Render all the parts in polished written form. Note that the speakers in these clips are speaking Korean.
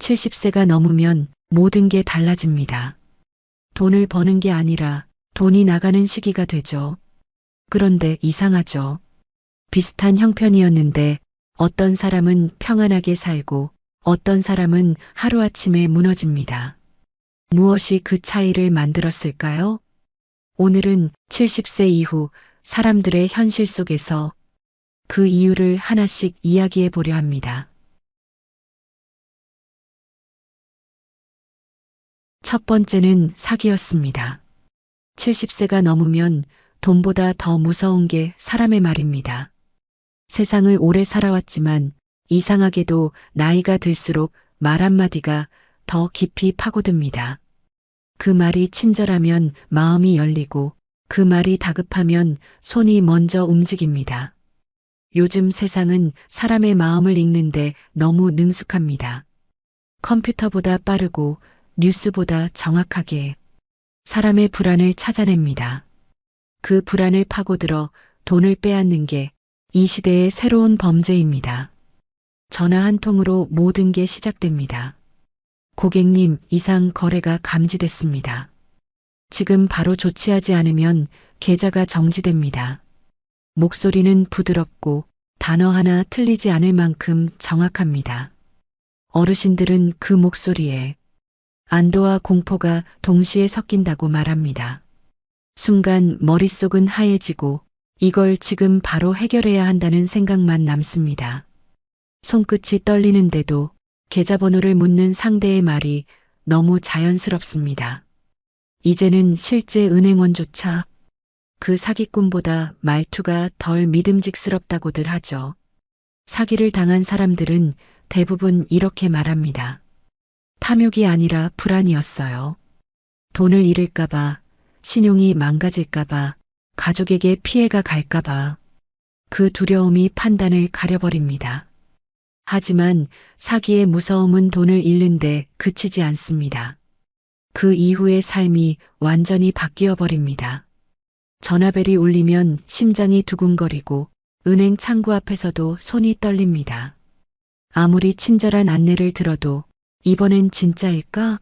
70세가 넘으면 모든 게 달라집니다. 돈을 버는 게 아니라 돈이 나가는 시기가 되죠. 그런데 이상하죠. 비슷한 형편이었는데 어떤 사람은 평안하게 살고 어떤 사람은 하루아침에 무너집니다. 무엇이 그 차이를 만들었을까요? 오늘은 70세 이후 사람들의 현실 속에서 그 이유를 하나씩 이야기해 보려 합니다. 첫 번째는 사기였습니다. 70세가 넘으면 돈보다 더 무서운 게 사람의 말입니다. 세상을 오래 살아왔지만 이상하게도 나이가 들수록 말 한마디가 더 깊이 파고듭니다. 그 말이 친절하면 마음이 열리고 그 말이 다급하면 손이 먼저 움직입니다. 요즘 세상은 사람의 마음을 읽는데 너무 능숙합니다. 컴퓨터보다 빠르고 뉴스보다 정확하게 사람의 불안을 찾아냅니다. 그 불안을 파고들어 돈을 빼앗는 게 이 시대의 새로운 범죄입니다. 전화 한 통으로 모든 게 시작됩니다. 고객님, 이상 거래가 감지됐습니다. 지금 바로 조치하지 않으면 계좌가 정지됩니다. 목소리는 부드럽고 단어 하나 틀리지 않을 만큼 정확합니다. 어르신들은 그 목소리에 안도와 공포가 동시에 섞인다고 말합니다. 순간 머릿속은 하얘지고 이걸 지금 바로 해결해야 한다는 생각만 남습니다. 손끝이 떨리는데도 계좌번호를 묻는 상대의 말이 너무 자연스럽습니다. 이제는 실제 은행원조차 그 사기꾼보다 말투가 덜 믿음직스럽다고들 하죠. 사기를 당한 사람들은 대부분 이렇게 말합니다. 탐욕이 아니라 불안이었어요. 돈을 잃을까봐, 신용이 망가질까봐, 가족에게 피해가 갈까봐 그 두려움이 판단을 가려버립니다. 하지만 사기의 무서움은 돈을 잃는데 그치지 않습니다. 그 이후의 삶이 완전히 바뀌어 버립니다. 전화벨이 울리면 심장이 두근거리고 은행 창구 앞에서도 손이 떨립니다. 아무리 친절한 안내를 들어도 이번엔 진짜일까?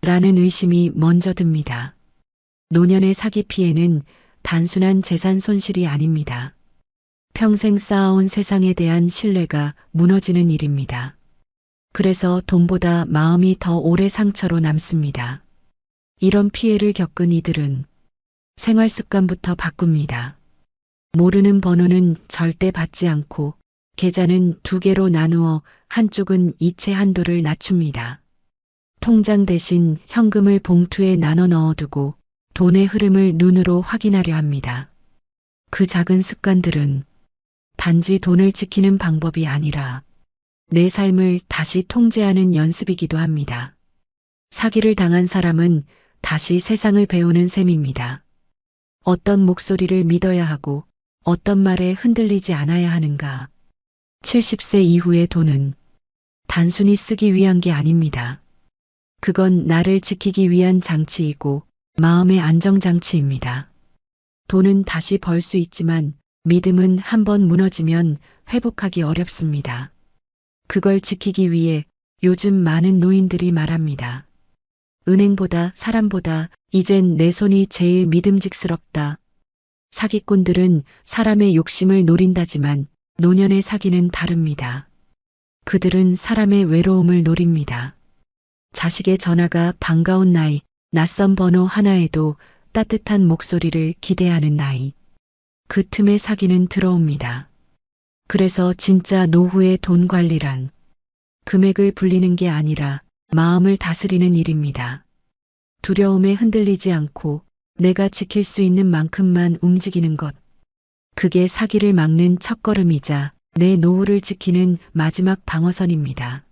라는 의심이 먼저 듭니다. 노년의 사기 피해는 단순한 재산 손실이 아닙니다. 평생 쌓아온 세상에 대한 신뢰가 무너지는 일입니다. 그래서 돈보다 마음이 더 오래 상처로 남습니다. 이런 피해를 겪은 이들은 생활 습관부터 바꿉니다. 모르는 번호는 절대 받지 않고 계좌는 두 개로 나누어 한쪽은 이체 한도를 낮춥니다. 통장 대신 현금을 봉투에 나눠 넣어두고 돈의 흐름을 눈으로 확인하려 합니다. 그 작은 습관들은 단지 돈을 지키는 방법이 아니라 내 삶을 다시 통제하는 연습이기도 합니다. 사기를 당한 사람은 다시 세상을 배우는 셈입니다. 어떤 목소리를 믿어야 하고 어떤 말에 흔들리지 않아야 하는가. 70세 이후의 돈은 단순히 쓰기 위한 게 아닙니다. 그건 나를 지키기 위한 장치이고 마음의 안정장치입니다. 돈은 다시 벌 수 있지만 믿음은 한번 무너지면 회복하기 어렵습니다. 그걸 지키기 위해 요즘 많은 노인들이 말합니다. 은행보다 사람보다 이젠 내 손이 제일 믿음직스럽다. 사기꾼들은 사람의 욕심을 노린다지만 노년의 사기는 다릅니다. 그들은 사람의 외로움을 노립니다. 자식의 전화가 반가운 나이, 낯선 번호 하나에도 따뜻한 목소리를 기대하는 나이. 그 틈에 사기는 들어옵니다. 그래서 진짜 노후의 돈 관리란 금액을 불리는 게 아니라 마음을 다스리는 일입니다. 두려움에 흔들리지 않고 내가 지킬 수 있는 만큼만 움직이는 것. 그게 사기를 막는 첫걸음이자 내 노후를 지키는 마지막 방어선입니다.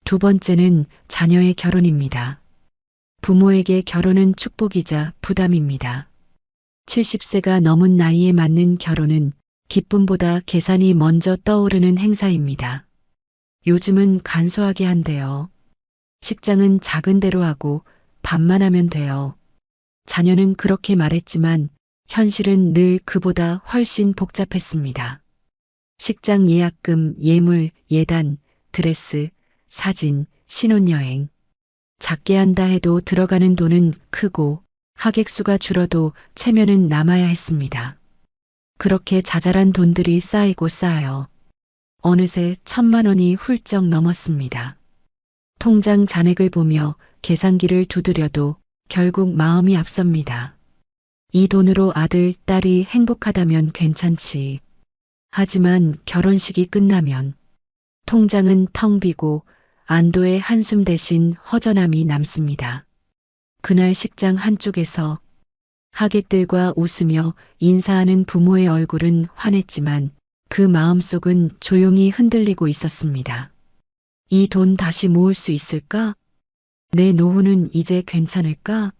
두 번째는 자녀의 결혼입니다. 부모에게 결혼은 축복이자 부담입니다. 70세가 넘은 나이에 맞는 결혼은 기쁨보다 계산이 먼저 떠오르는 행사입니다. 요즘은 간소하게 한대요. 식장은 작은 데로 하고 밥만 하면 돼요. 자녀는 그렇게 말했지만 현실은 늘 그보다 훨씬 복잡했습니다. 식장 예약금, 예물, 예단, 드레스, 사진, 신혼여행. 작게 한다 해도 들어가는 돈은 크고 하객 수가 줄어도 체면은 남아야 했습니다. 그렇게 자잘한 돈들이 쌓이고 쌓여 어느새 1,000만 원이 훌쩍 넘었습니다. 통장 잔액을 보며 계산기를 두드려도 결국 마음이 앞섭니다. 이 돈으로 아들, 딸이 행복하다면 괜찮지. 하지만 결혼식이 끝나면 통장은 텅 비고 안도의 한숨 대신 허전함이 남습니다. 그날 식장 한쪽에서 하객들과 웃으며 인사하는 부모의 얼굴은 환했지만 그 마음속은 조용히 흔들리고 있었습니다. 이 돈 다시 모을 수 있을까? 내 노후는 이제 괜찮을까?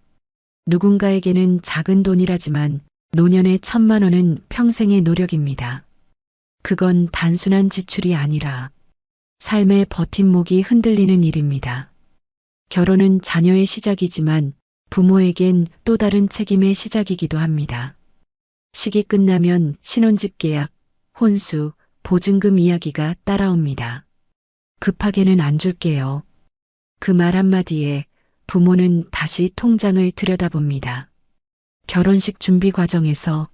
누군가에게는 작은 돈이라지만 노년의 1,000만 원은 평생의 노력입니다. 그건 단순한 지출이 아니라 삶의 버팀목이 흔들리는 일입니다. 결혼은 자녀의 시작이지만 부모에겐 또 다른 책임의 시작이기도 합니다. 식이 끝나면 신혼집 계약, 혼수, 보증금 이야기가 따라옵니다. 급하게는 안 줄게요. 그 말 한마디에 부모는 다시 통장을 들여다봅니다. 결혼식 준비 과정에서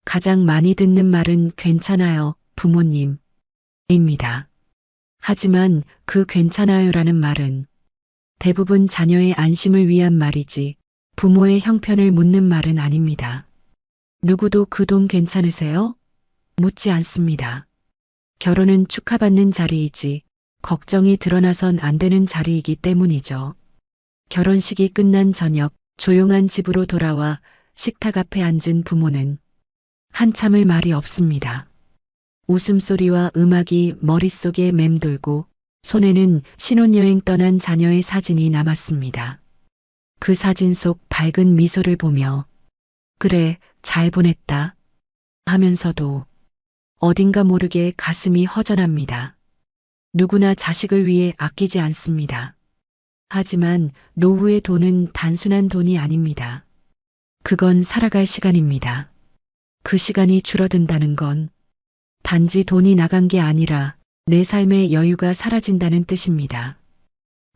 가장 많이 듣는 말은 괜찮아요, 부모님. 입니다. 하지만 그 괜찮아요라는 말은 대부분 자녀의 안심을 위한 말이지 부모의 형편을 묻는 말은 아닙니다. 누구도 그 돈 괜찮으세요? 묻지 않습니다. 결혼은 축하받는 자리이지 걱정이 드러나선 안 되는 자리이기 때문이죠. 결혼식이 끝난 저녁 조용한 집으로 돌아와 식탁 앞에 앉은 부모는 한참을 말이 없습니다. 웃음소리와 음악이 머릿속에 맴돌고 손에는 신혼여행 떠난 자녀의 사진이 남았습니다. 그 사진 속 밝은 미소를 보며 그래, 잘 보냈다 하면서도 어딘가 모르게 가슴이 허전합니다. 누구나 자식을 위해 아끼지 않습니다. 하지만 노후의 돈은 단순한 돈이 아닙니다. 그건 살아갈 시간입니다. 그 시간이 줄어든다는 건 단지 돈이 나간 게 아니라 내 삶의 여유가 사라진다는 뜻입니다.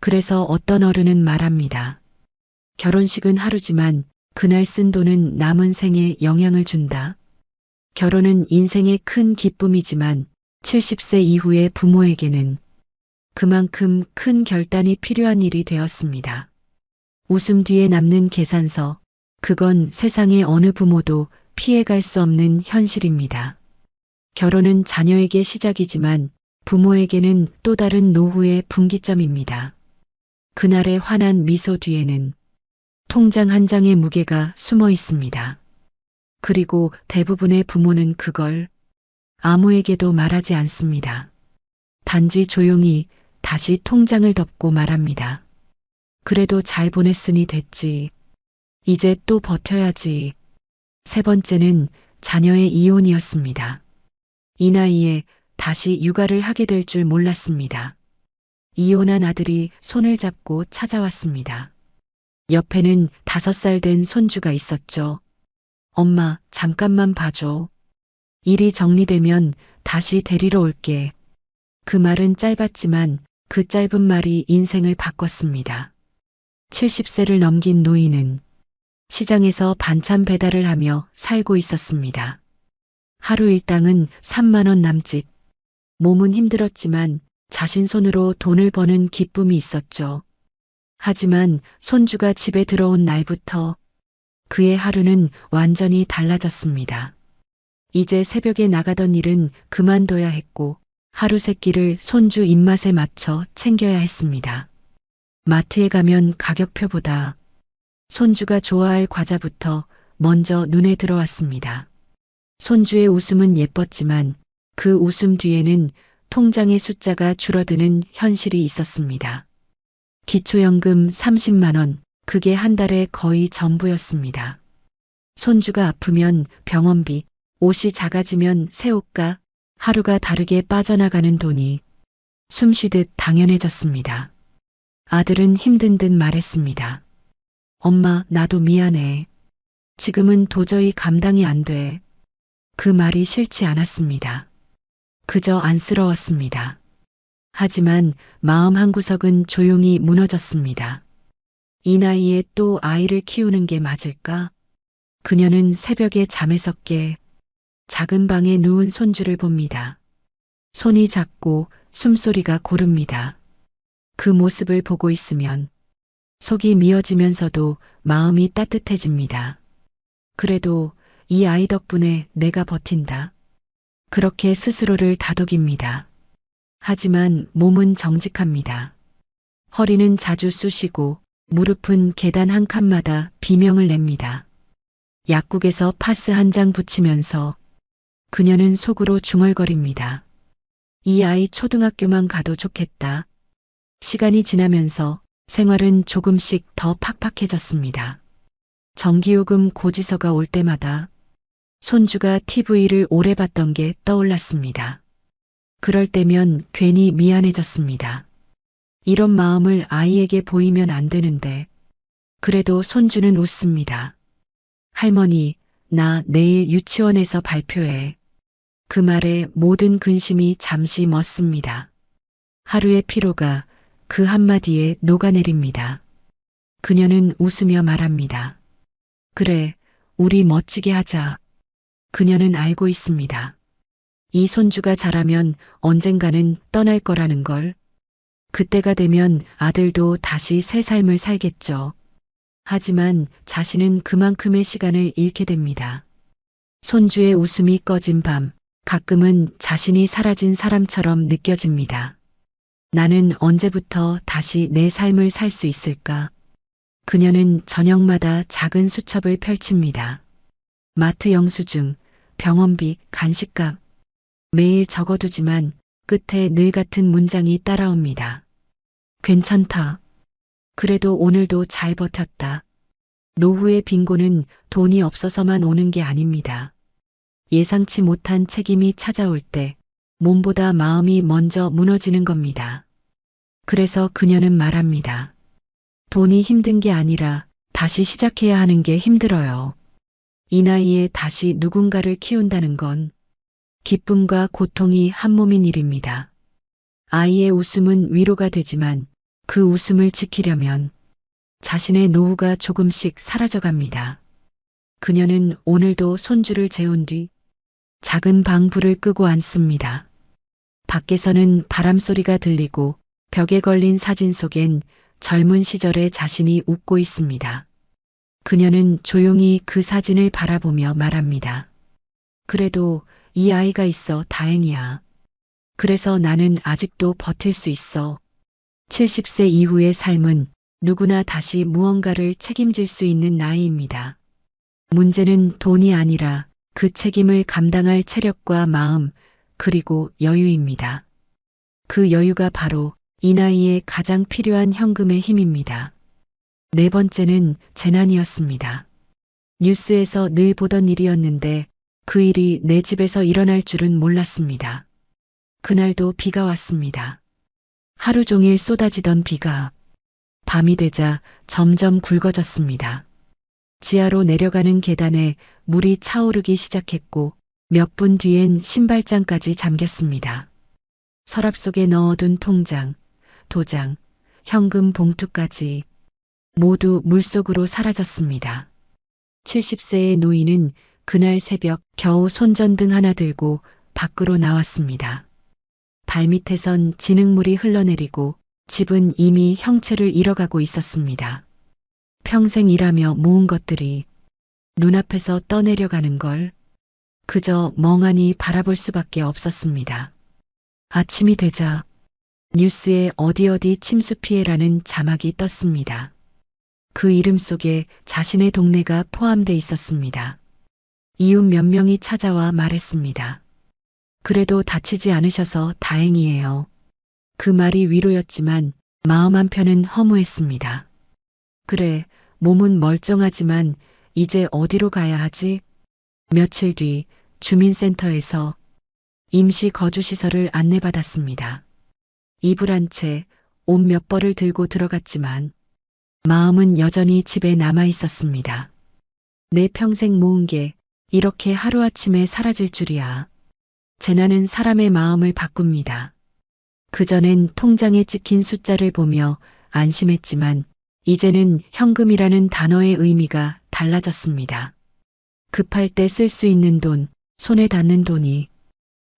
그래서 어떤 어른은 말합니다. 결혼식은 하루지만 그날 쓴 돈은 남은 생에 영향을 준다. 결혼은 인생의 큰 기쁨이지만 70세 이후의 부모에게는 그만큼 큰 결단이 필요한 일이 되었습니다. 웃음 뒤에 남는 계산서, 그건 세상의 어느 부모도 피해갈 수 없는 현실입니다. 결혼은 자녀에게 시작이지만 부모에게는 또 다른 노후의 분기점입니다. 그날의 환한 미소 뒤에는 통장 한 장의 무게가 숨어 있습니다. 그리고 대부분의 부모는 그걸 아무에게도 말하지 않습니다. 단지 조용히 다시 통장을 덮고 말합니다. 그래도 잘 보냈으니 됐지. 이제 또 버텨야지. 세 번째는 자녀의 이혼이었습니다. 이 나이에 다시 육아를 하게 될 줄 몰랐습니다. 이혼한 아들이 손을 잡고 찾아왔습니다. 옆에는 5살 된 손주가 있었죠. 엄마, 잠깐만 봐줘. 일이 정리되면 다시 데리러 올게. 그 말은 짧았지만 그 짧은 말이 인생을 바꿨습니다. 70세를 넘긴 노인은 시장에서 반찬 배달을 하며 살고 있었습니다. 하루 일당은 3만 원 남짓. 몸은 힘들었지만 자신 손으로 돈을 버는 기쁨이 있었죠. 하지만 손주가 집에 들어온 날부터 그의 하루는 완전히 달라졌습니다. 이제 새벽에 나가던 일은 그만둬야 했고 하루 세끼를 손주 입맛에 맞춰 챙겨야 했습니다. 마트에 가면 가격표보다 손주가 좋아할 과자부터 먼저 눈에 들어왔습니다. 손주의 웃음은 예뻤지만 그 웃음 뒤에는 통장의 숫자가 줄어드는 현실이 있었습니다. 기초연금 30만 원, 그게 한 달에 거의 전부였습니다. 손주가 아프면 병원비, 옷이 작아지면 새 옷가, 하루가 다르게 빠져나가는 돈이 숨쉬듯 당연해졌습니다. 아들은 힘든 듯 말했습니다. 엄마, 나도 미안해. 지금은 도저히 감당이 안 돼. 그 말이 싫지 않았습니다. 그저 안쓰러웠습니다. 하지만 마음 한구석은 조용히 무너졌습니다. 이 나이에 또 아이를 키우는 게 맞을까? 그녀는 새벽에 잠에서 깨 작은 방에 누운 손주를 봅니다. 손이 작고 숨소리가 고릅니다. 그 모습을 보고 있으면 속이 미어지면서도 마음이 따뜻해집니다. 그래도 이 아이 덕분에 내가 버틴다. 그렇게 스스로를 다독입니다. 하지만 몸은 정직합니다. 허리는 자주 쑤시고 무릎은 계단 한 칸마다 비명을 냅니다. 약국에서 파스 한 장 붙이면서 그녀는 속으로 중얼거립니다. 이 아이 초등학교만 가도 좋겠다. 시간이 지나면서 생활은 조금씩 더 팍팍해졌습니다. 전기요금 고지서가 올 때마다 손주가 TV를 오래 봤던 게 떠올랐습니다. 그럴 때면 괜히 미안해졌습니다. 이런 마음을 아이에게 보이면 안 되는데 그래도 손주는 웃습니다. 할머니, 나 내일 유치원에서 발표해. 그 말에 모든 근심이 잠시 멎습니다. 하루의 피로가 그 한마디에 녹아내립니다. 그녀는 웃으며 말합니다. 그래, 우리 멋지게 하자. 그녀는 알고 있습니다. 이 손주가 자라면 언젠가는 떠날 거라는 걸. 그때가 되면 아들도 다시 새 삶을 살겠죠. 하지만 자신은 그만큼의 시간을 잃게 됩니다. 손주의 웃음이 꺼진 밤, 가끔은 자신이 사라진 사람처럼 느껴집니다. 나는 언제부터 다시 내 삶을 살 수 있을까? 그녀는 저녁마다 작은 수첩을 펼칩니다. 마트 영수증, 병원비, 간식값. 매일 적어두지만 끝에 늘 같은 문장이 따라옵니다. 괜찮다. 그래도 오늘도 잘 버텼다. 노후의 빈곤은 돈이 없어서만 오는 게 아닙니다. 예상치 못한 책임이 찾아올 때 몸보다 마음이 먼저 무너지는 겁니다. 그래서 그녀는 말합니다. 돈이 힘든 게 아니라 다시 시작해야 하는 게 힘들어요. 이 나이에 다시 누군가를 키운다는 건 기쁨과 고통이 한 몸인 일입니다. 아이의 웃음은 위로가 되지만 그 웃음을 지키려면 자신의 노후가 조금씩 사라져갑니다. 그녀는 오늘도 손주를 재운 뒤 작은 방 불을 끄고 앉습니다. 밖에서는 바람 소리가 들리고 벽에 걸린 사진 속엔 젊은 시절의 자신이 웃고 있습니다. 그녀는 조용히 그 사진을 바라보며 말합니다. 그래도 이 아이가 있어 다행이야. 그래서 나는 아직도 버틸 수 있어. 70세 이후의 삶은 누구나 다시 무언가를 책임질 수 있는 나이입니다. 문제는 돈이 아니라 그 책임을 감당할 체력과 마음, 그리고 여유입니다. 그 여유가 바로 이 나이에 가장 필요한 현금의 힘입니다. 네 번째는 재난이었습니다. 뉴스에서 늘 보던 일이었는데 그 일이 내 집에서 일어날 줄은 몰랐습니다. 그날도 비가 왔습니다. 하루 종일 쏟아지던 비가 밤이 되자 점점 굵어졌습니다. 지하로 내려가는 계단에 물이 차오르기 시작했고 몇 분 뒤엔 신발장까지 잠겼습니다. 서랍 속에 넣어둔 통장, 도장, 현금 봉투까지 모두 물속으로 사라졌습니다. 70세의 노인은 그날 새벽 겨우 손전등 하나 들고 밖으로 나왔습니다. 발밑에선 진흙물이 흘러내리고 집은 이미 형체를 잃어가고 있었습니다. 평생 일하며 모은 것들이 눈앞에서 떠내려가는 걸 그저 멍하니 바라볼 수밖에 없었습니다. 아침이 되자 뉴스에 어디 침수 피해라는 자막이 떴습니다. 그 이름 속에 자신의 동네가 포함돼 있었습니다. 이웃 몇 명이 찾아와 말했습니다. 그래도 다치지 않으셔서 다행이에요. 그 말이 위로였지만 마음 한편은 허무했습니다. 그래, 몸은 멀쩡하지만 이제 어디로 가야 하지? 며칠 뒤 주민센터에서 임시 거주시설을 안내받았습니다. 이불 한 채, 옷 몇 벌을 들고 들어갔지만 마음은 여전히 집에 남아 있었습니다. 내 평생 모은 게 이렇게 하루아침에 사라질 줄이야. 재난은 사람의 마음을 바꿉니다. 그전엔 통장에 찍힌 숫자를 보며 안심했지만 이제는 현금이라는 단어의 의미가 달라졌습니다. 급할 때 쓸 수 있는 돈, 손에 닿는 돈이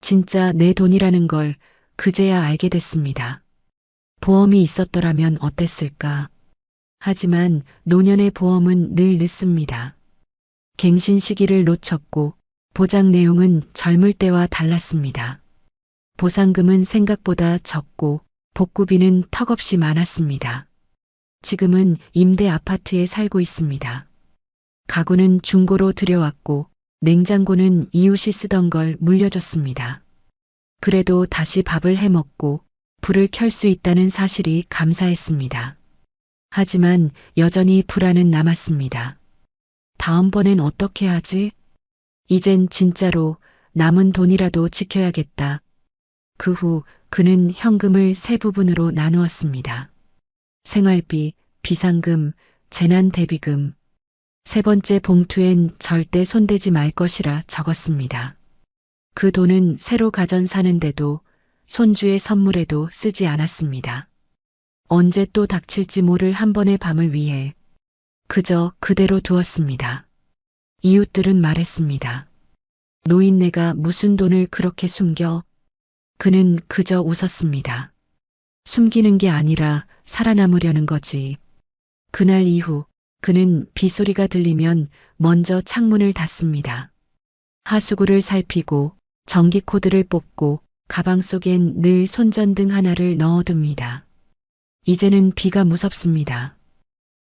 진짜 내 돈이라는 걸 그제야 알게 됐습니다. 보험이 있었더라면 어땠을까? 하지만 노년의 보험은 늘 늦습니다. 갱신 시기를 놓쳤고 보장 내용은 젊을 때와 달랐습니다. 보상금은 생각보다 적고 복구비는 턱없이 많았습니다. 지금은 임대 아파트에 살고 있습니다. 가구는 중고로 들여왔고 냉장고는 이웃이 쓰던 걸 물려줬습니다. 그래도 다시 밥을 해 먹고 불을 켤 수 있다는 사실이 감사했습니다. 하지만 여전히 불안은 남았습니다. 다음번엔 어떻게 하지? 이젠 진짜로 남은 돈이라도 지켜야겠다. 그 후 그는 현금을 세 부분으로 나누었습니다. 생활비, 비상금, 재난대비금. 세 번째 봉투엔 절대 손대지 말 것이라 적었습니다. 그 돈은 새로 가전 사는데도 손주의 선물에도 쓰지 않았습니다. 언제 또 닥칠지 모를 한 번의 밤을 위해 그저 그대로 두었습니다. 이웃들은 말했습니다. 노인네가 무슨 돈을 그렇게 숨겨? 그는 그저 웃었습니다. 숨기는 게 아니라 살아남으려는 거지. 그날 이후 그는 비소리가 들리면 먼저 창문을 닫습니다. 하수구를 살피고 전기 코드를 뽑고 가방 속엔 늘 손전등 하나를 넣어둡니다. 이제는 비가 무섭습니다.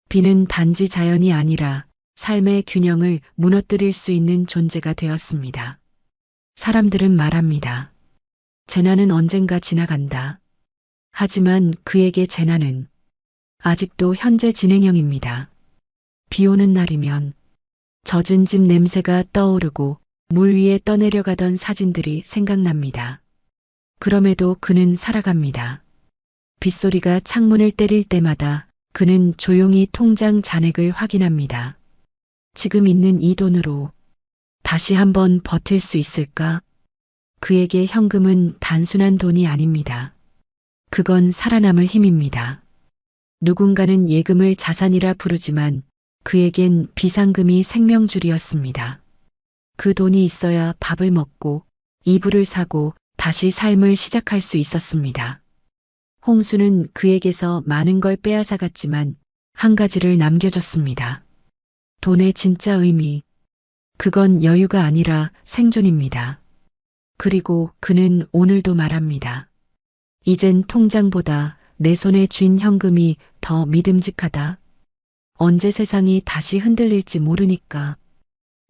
비는 단지 자연이 아니라 삶의 균형을 무너뜨릴 수 있는 존재가 되었습니다. 사람들은 말합니다. 재난은 언젠가 지나간다. 하지만 그에게 재난은 아직도 현재 진행형입니다. 비 오는 날이면 젖은 집 냄새가 떠오르고 물 위에 떠내려가던 사진들이 생각납니다. 그럼에도 그는 살아갑니다. 빗소리가 창문을 때릴 때마다 그는 조용히 통장 잔액을 확인합니다. 지금 있는 이 돈으로 다시 한번 버틸 수 있을까? 그에게 현금은 단순한 돈이 아닙니다. 그건 살아남을 힘입니다. 누군가는 예금을 자산이라 부르지만 그에겐 비상금이 생명줄이었습니다. 그 돈이 있어야 밥을 먹고 이불을 사고 다시 삶을 시작할 수 있었습니다. 홍수는 그에게서 많은 걸 빼앗아갔지만 한 가지를 남겨줬습니다. 돈의 진짜 의미. 그건 여유가 아니라 생존입니다. 그리고 그는 오늘도 말합니다. 이젠 통장보다 내 손에 쥔 현금이 더 믿음직하다. 언제 세상이 다시 흔들릴지 모르니까.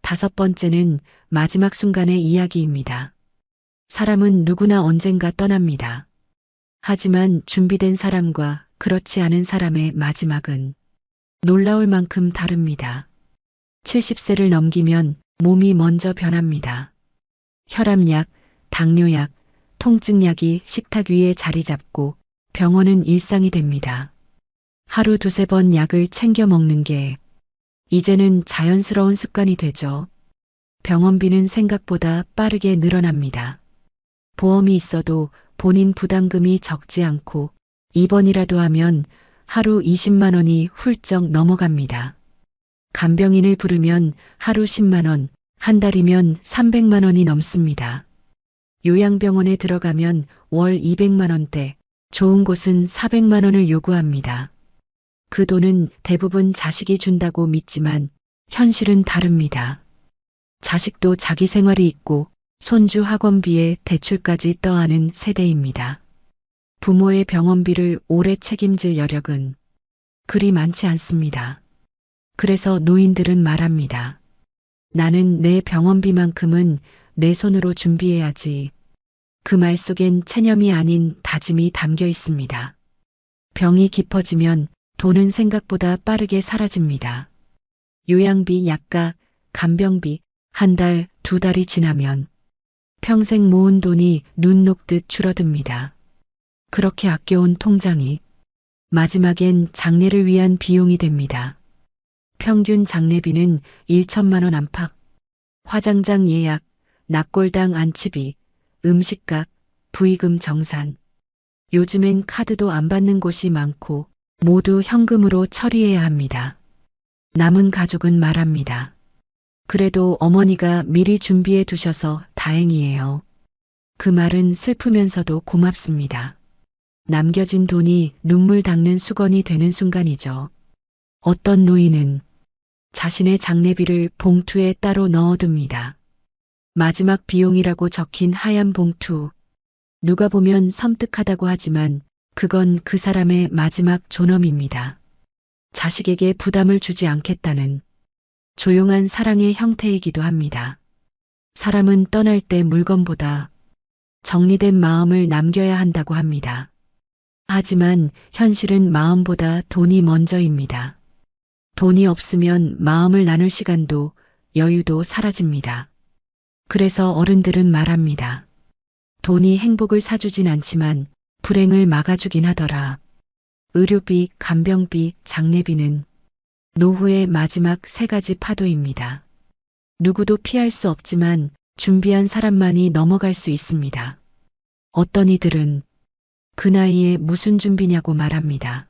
다섯 번째는 마지막 순간의 이야기입니다. 사람은 누구나 언젠가 떠납니다. 하지만 준비된 사람과 그렇지 않은 사람의 마지막은 놀라울 만큼 다릅니다. 70세를 넘기면 몸이 먼저 변합니다. 혈압약, 당뇨약, 통증약이 식탁 위에 자리 잡고 병원은 일상이 됩니다. 하루 두세 번 약을 챙겨 먹는 게 이제는 자연스러운 습관이 되죠. 병원비는 생각보다 빠르게 늘어납니다. 보험이 있어도 본인 부담금이 적지 않고 입원이라도 하면 하루 20만 원이 훌쩍 넘어갑니다. 간병인을 부르면 하루 10만 원, 한 달이면 300만 원이 넘습니다. 요양병원에 들어가면 월 200만 원대, 좋은 곳은 400만 원을 요구합니다. 그 돈은 대부분 자식이 준다고 믿지만 현실은 다릅니다. 자식도 자기 생활이 있고 손주 학원비에 대출까지 떠안은 세대입니다. 부모의 병원비를 오래 책임질 여력은 그리 많지 않습니다. 그래서 노인들은 말합니다. 나는 내 병원비만큼은 내 손으로 준비해야지. 그 말 속엔 체념이 아닌 다짐이 담겨 있습니다. 병이 깊어지면 돈은 생각보다 빠르게 사라집니다. 요양비, 약가, 간병비, 한 달, 두 달이 지나면 평생 모은 돈이 눈 녹듯 줄어듭니다. 그렇게 아껴온 통장이 마지막엔 장례를 위한 비용이 됩니다. 평균 장례비는 1천만 원 안팎, 화장장 예약, 납골당 안치비, 음식값, 부의금 정산. 요즘엔 카드도 안 받는 곳이 많고 모두 현금으로 처리해야 합니다. 남은 가족은 말합니다. 그래도 어머니가 미리 준비해 두셔서 다행이에요. 그 말은 슬프면서도 고맙습니다. 남겨진 돈이 눈물 닦는 수건이 되는 순간이죠. 어떤 노인은 자신의 장례비를 봉투에 따로 넣어둡니다. 마지막 비용이라고 적힌 하얀 봉투. 누가 보면 섬뜩하다고 하지만 그건 그 사람의 마지막 존엄입니다. 자식에게 부담을 주지 않겠다는 조용한 사랑의 형태이기도 합니다. 사람은 떠날 때 물건보다 정리된 마음을 남겨야 한다고 합니다. 하지만 현실은 마음보다 돈이 먼저입니다. 돈이 없으면 마음을 나눌 시간도 여유도 사라집니다. 그래서 어른들은 말합니다. 돈이 행복을 사주진 않지만 불행을 막아주긴 하더라. 의료비, 간병비, 장례비는 노후의 마지막 세 가지 파도입니다. 누구도 피할 수 없지만 준비한 사람만이 넘어갈 수 있습니다. 어떤 이들은 그 나이에 무슨 준비냐고 말합니다.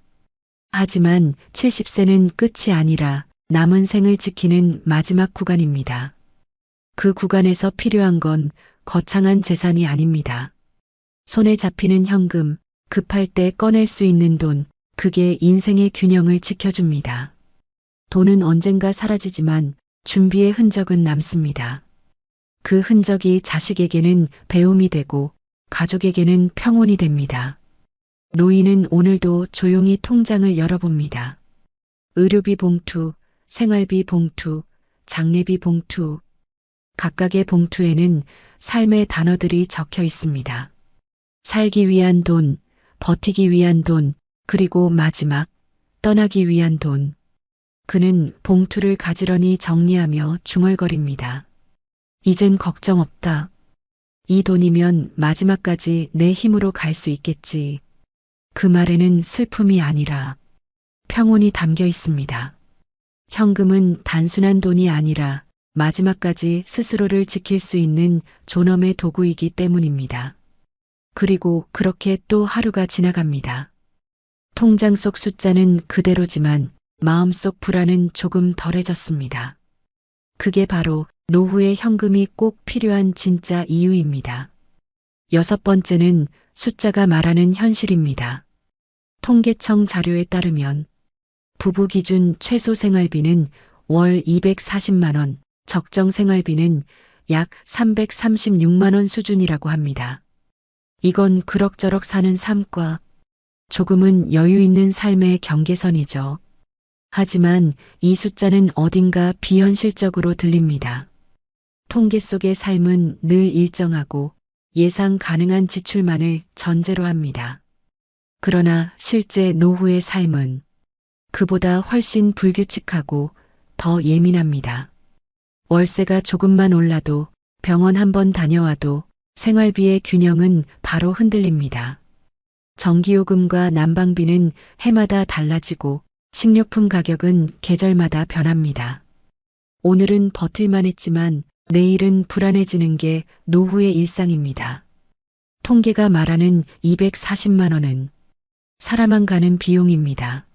하지만 70세는 끝이 아니라 남은 생을 지키는 마지막 구간입니다. 그 구간에서 필요한 건 거창한 재산이 아닙니다. 손에 잡히는 현금, 급할 때 꺼낼 수 있는 돈, 그게 인생의 균형을 지켜줍니다. 돈은 언젠가 사라지지만 준비의 흔적은 남습니다. 그 흔적이 자식에게는 배움이 되고 가족에게는 평온이 됩니다. 노인은 오늘도 조용히 통장을 열어봅니다. 의료비 봉투, 생활비 봉투, 장례비 봉투. 각각의 봉투에는 삶의 단어들이 적혀 있습니다. 살기 위한 돈, 버티기 위한 돈, 그리고 마지막, 떠나기 위한 돈. 그는 봉투를 가지런히 정리하며 중얼거립니다. 이젠 걱정 없다. 이 돈이면 마지막까지 내 힘으로 갈 수 있겠지. 그 말에는 슬픔이 아니라 평온이 담겨 있습니다. 현금은 단순한 돈이 아니라 마지막까지 스스로를 지킬 수 있는 존엄의 도구이기 때문입니다. 그리고 그렇게 또 하루가 지나갑니다. 통장 속 숫자는 그대로지만 마음속 불안은 조금 덜해졌습니다. 그게 바로 노후의 현금이 꼭 필요한 진짜 이유입니다. 6번째는 숫자가 말하는 현실입니다. 통계청 자료에 따르면 부부 기준 최소 생활비는 월 240만 원, 적정 생활비는 약 336만 원 수준이라고 합니다. 이건 그럭저럭 사는 삶과 조금은 여유 있는 삶의 경계선이죠. 하지만 이 숫자는 어딘가 비현실적으로 들립니다. 통계 속의 삶은 늘 일정하고 예상 가능한 지출만을 전제로 합니다. 그러나 실제 노후의 삶은 그보다 훨씬 불규칙하고 더 예민합니다. 월세가 조금만 올라도 병원 한 번 다녀와도 생활비의 균형은 바로 흔들립니다. 전기요금과 난방비는 해마다 달라지고 식료품 가격은 계절마다 변합니다. 오늘은 버틸만 했지만 내일은 불안해지는 게 노후의 일상입니다. 통계가 말하는 240만 원은 살아만 가는 비용입니다.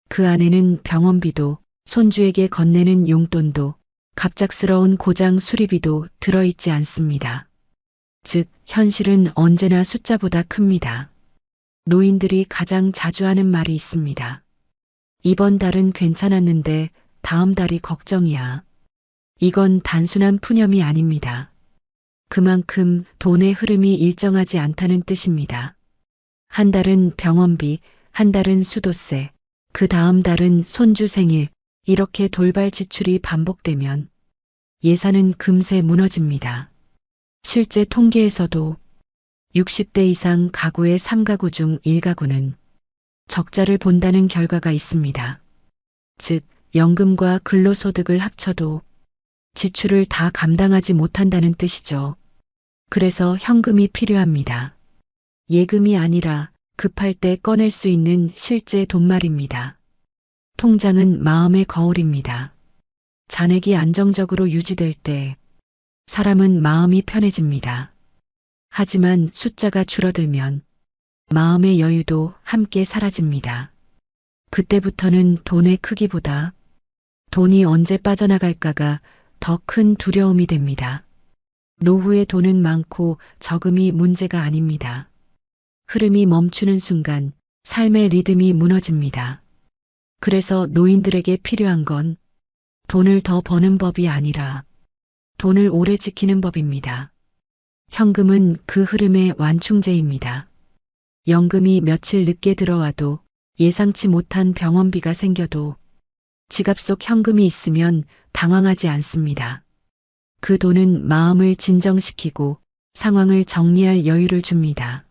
그 안에는 병원비도 손주에게 건네는 용돈도 갑작스러운 고장 수리비도 들어있지 않습니다. 즉, 현실은 언제나 숫자보다 큽니다. 노인들이 가장 자주 하는 말이 있습니다. 이번 달은 괜찮았는데 다음 달이 걱정이야. 이건 단순한 푸념이 아닙니다. 그만큼 돈의 흐름이 일정하지 않다는 뜻입니다. 한 달은 병원비, 한 달은 수도세, 그 다음 달은 손주 생일, 이렇게 돌발 지출이 반복되면 예산은 금세 무너집니다. 실제 통계에서도 60대 이상 가구의 3가구 중 1가구는 적자를 본다는 결과가 있습니다. 즉, 연금과 근로소득을 합쳐도 지출을 다 감당하지 못한다는 뜻이죠. 그래서 현금이 필요합니다. 예금이 아니라 급할 때 꺼낼 수 있는 실제 돈 말입니다. 통장은 마음의 거울입니다. 잔액이 안정적으로 유지될 때 사람은 마음이 편해집니다. 하지만 숫자가 줄어들면 마음의 여유도 함께 사라집니다. 그때부터는 돈의 크기보다 돈이 언제 빠져나갈까가 더 큰 두려움이 됩니다. 노후에 돈은 많고 적음이 문제가 아닙니다. 흐름이 멈추는 순간 삶의 리듬이 무너집니다. 그래서 노인들에게 필요한 건 돈을 더 버는 법이 아니라 돈을 오래 지키는 법입니다. 현금은 그 흐름의 완충제입니다. 연금이 며칠 늦게 들어와도 예상치 못한 병원비가 생겨도 지갑 속 현금이 있으면 당황하지 않습니다. 그 돈은 마음을 진정시키고 상황을 정리할 여유를 줍니다.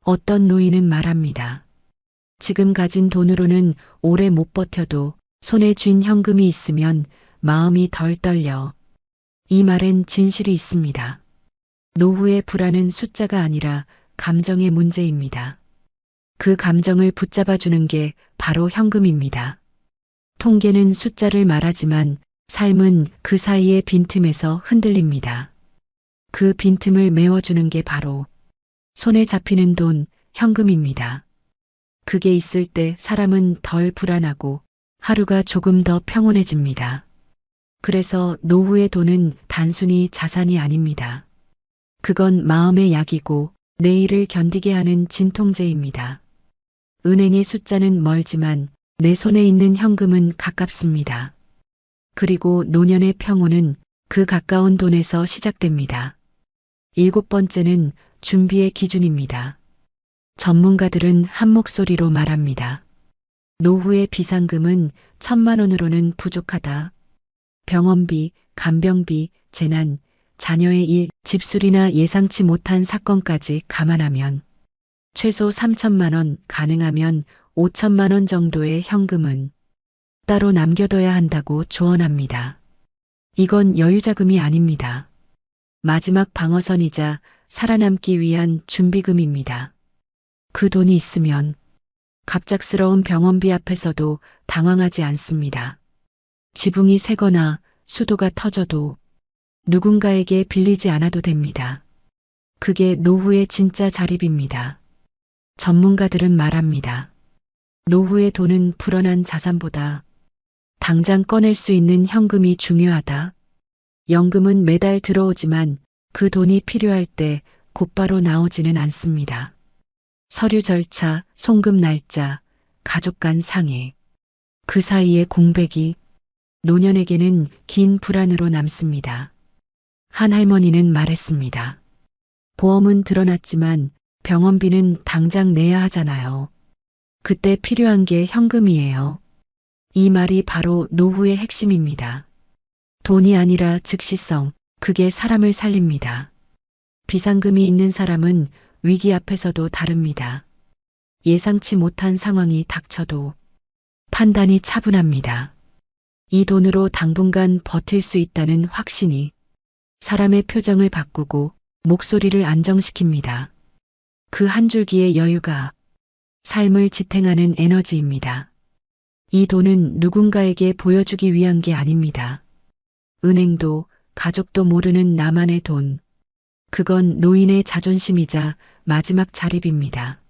어떤 노인은 말합니다. 지금 가진 돈으로는 오래 못 버텨도 손에 쥔 현금이 있으면 마음이 덜 떨려. 이 말엔 진실이 있습니다. 노후의 불안은 숫자가 아니라 감정의 문제입니다. 그 감정을 붙잡아주는 게 바로 현금입니다. 통계는 숫자를 말하지만 삶은 그 사이의 빈틈에서 흔들립니다. 그 빈틈을 메워주는 게 바로 손에 잡히는 돈, 현금입니다. 그게 있을 때 사람은 덜 불안하고 하루가 조금 더 평온해집니다. 그래서 노후의 돈은 단순히 자산이 아닙니다. 그건 마음의 약이고 내일을 견디게 하는 진통제입니다. 은행의 숫자는 멀지만 내 손에 있는 현금은 가깝습니다. 그리고 노년의 평온은 그 가까운 돈에서 시작됩니다. 7번째는 준비의 기준입니다. 전문가들은 한 목소리로 말합니다. 노후의 비상금은 1,000만 원으로는 부족하다. 병원비, 간병비, 재난, 자녀의 일, 집수리나 예상치 못한 사건까지 감안하면 최소 3,000만 원, 가능하면 5,000만 원 정도의 현금은 따로 남겨둬야 한다고 조언합니다. 이건 여유자금이 아닙니다. 마지막 방어선이자 살아남기 위한 준비금입니다. 그 돈이 있으면 갑작스러운 병원비 앞에서도 당황하지 않습니다. 지붕이 새거나 수도가 터져도 누군가에게 빌리지 않아도 됩니다. 그게 노후의 진짜 자립입니다. 전문가들은 말합니다. 노후의 돈은 불어난 자산보다 당장 꺼낼 수 있는 현금이 중요하다. 연금은 매달 들어오지만 그 돈이 필요할 때 곧바로 나오지는 않습니다. 서류 절차, 송금 날짜, 가족 간 상해. 그 사이의 공백이 노년에게는 긴 불안으로 남습니다. 한 할머니는 말했습니다. 보험은 드러났지만 병원비는 당장 내야 하잖아요. 그때 필요한 게 현금이에요. 이 말이 바로 노후의 핵심입니다. 돈이 아니라 즉시성, 그게 사람을 살립니다. 비상금이 있는 사람은 위기 앞에서도 다릅니다. 예상치 못한 상황이 닥쳐도 판단이 차분합니다. 이 돈으로 당분간 버틸 수 있다는 확신이 사람의 표정을 바꾸고 목소리를 안정시킵니다. 그 한 줄기의 여유가 삶을 지탱하는 에너지입니다. 이 돈은 누군가에게 보여주기 위한 게 아닙니다. 은행도 가족도 모르는 나만의 돈. 그건 노인의 자존심이자 마지막 자립입니다.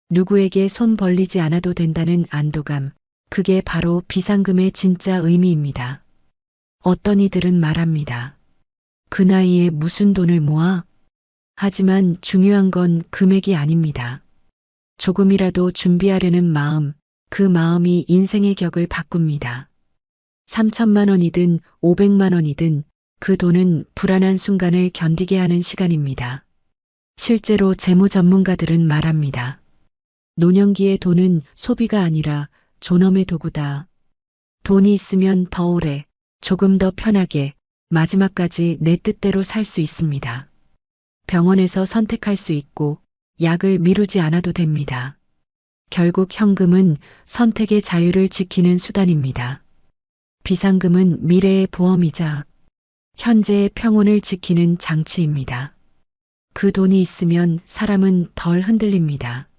누구에게 손 벌리지 않아도 된다는 안도감. 그게 바로 비상금의 진짜 의미입니다. 어떤 이들은 말합니다. 그 나이에 무슨 돈을 모아? 하지만 중요한 건 금액이 아닙니다. 조금이라도 준비하려는 마음, 그 마음이 인생의 격을 바꿉니다. 3,000만 원이든 500만 원이든 그 돈은 불안한 순간을 견디게 하는 시간입니다. 실제로 재무 전문가들은 말합니다. 노년기의 돈은 소비가 아니라 존엄의 도구다. 돈이 있으면 더 오래, 조금 더 편하게, 마지막까지 내 뜻대로 살 수 있습니다. 병원에서 선택할 수 있고 약을 미루지 않아도 됩니다. 결국 현금은 선택의 자유를 지키는 수단입니다. 비상금은 미래의 보험이자 현재의 평온을 지키는 장치입니다. 그 돈이 있으면 사람은 덜 흔들립니다.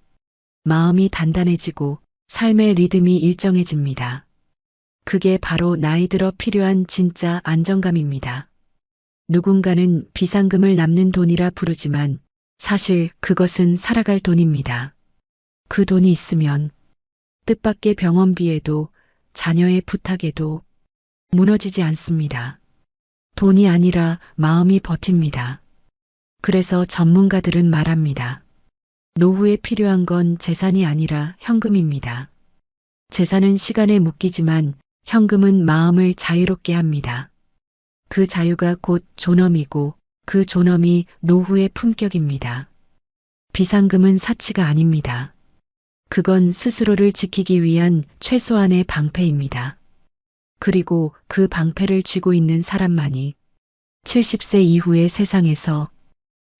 마음이 단단해지고 삶의 리듬이 일정해집니다. 그게 바로 나이 들어 필요한 진짜 안정감입니다. 누군가는 비상금을 남는 돈이라 부르지만 사실 그것은 살아갈 돈입니다. 그 돈이 있으면 뜻밖의 병원비에도 자녀의 부탁에도 무너지지 않습니다. 돈이 아니라 마음이 버팁니다. 그래서 전문가들은 말합니다. 노후에 필요한 건 재산이 아니라 현금입니다. 재산은 시간에 묶이지만 현금은 마음을 자유롭게 합니다. 그 자유가 곧 존엄이고 그 존엄이 노후의 품격입니다. 비상금은 사치가 아닙니다. 그건 스스로를 지키기 위한 최소한의 방패입니다. 그리고 그 방패를 쥐고 있는 사람만이 70세 이후의 세상에서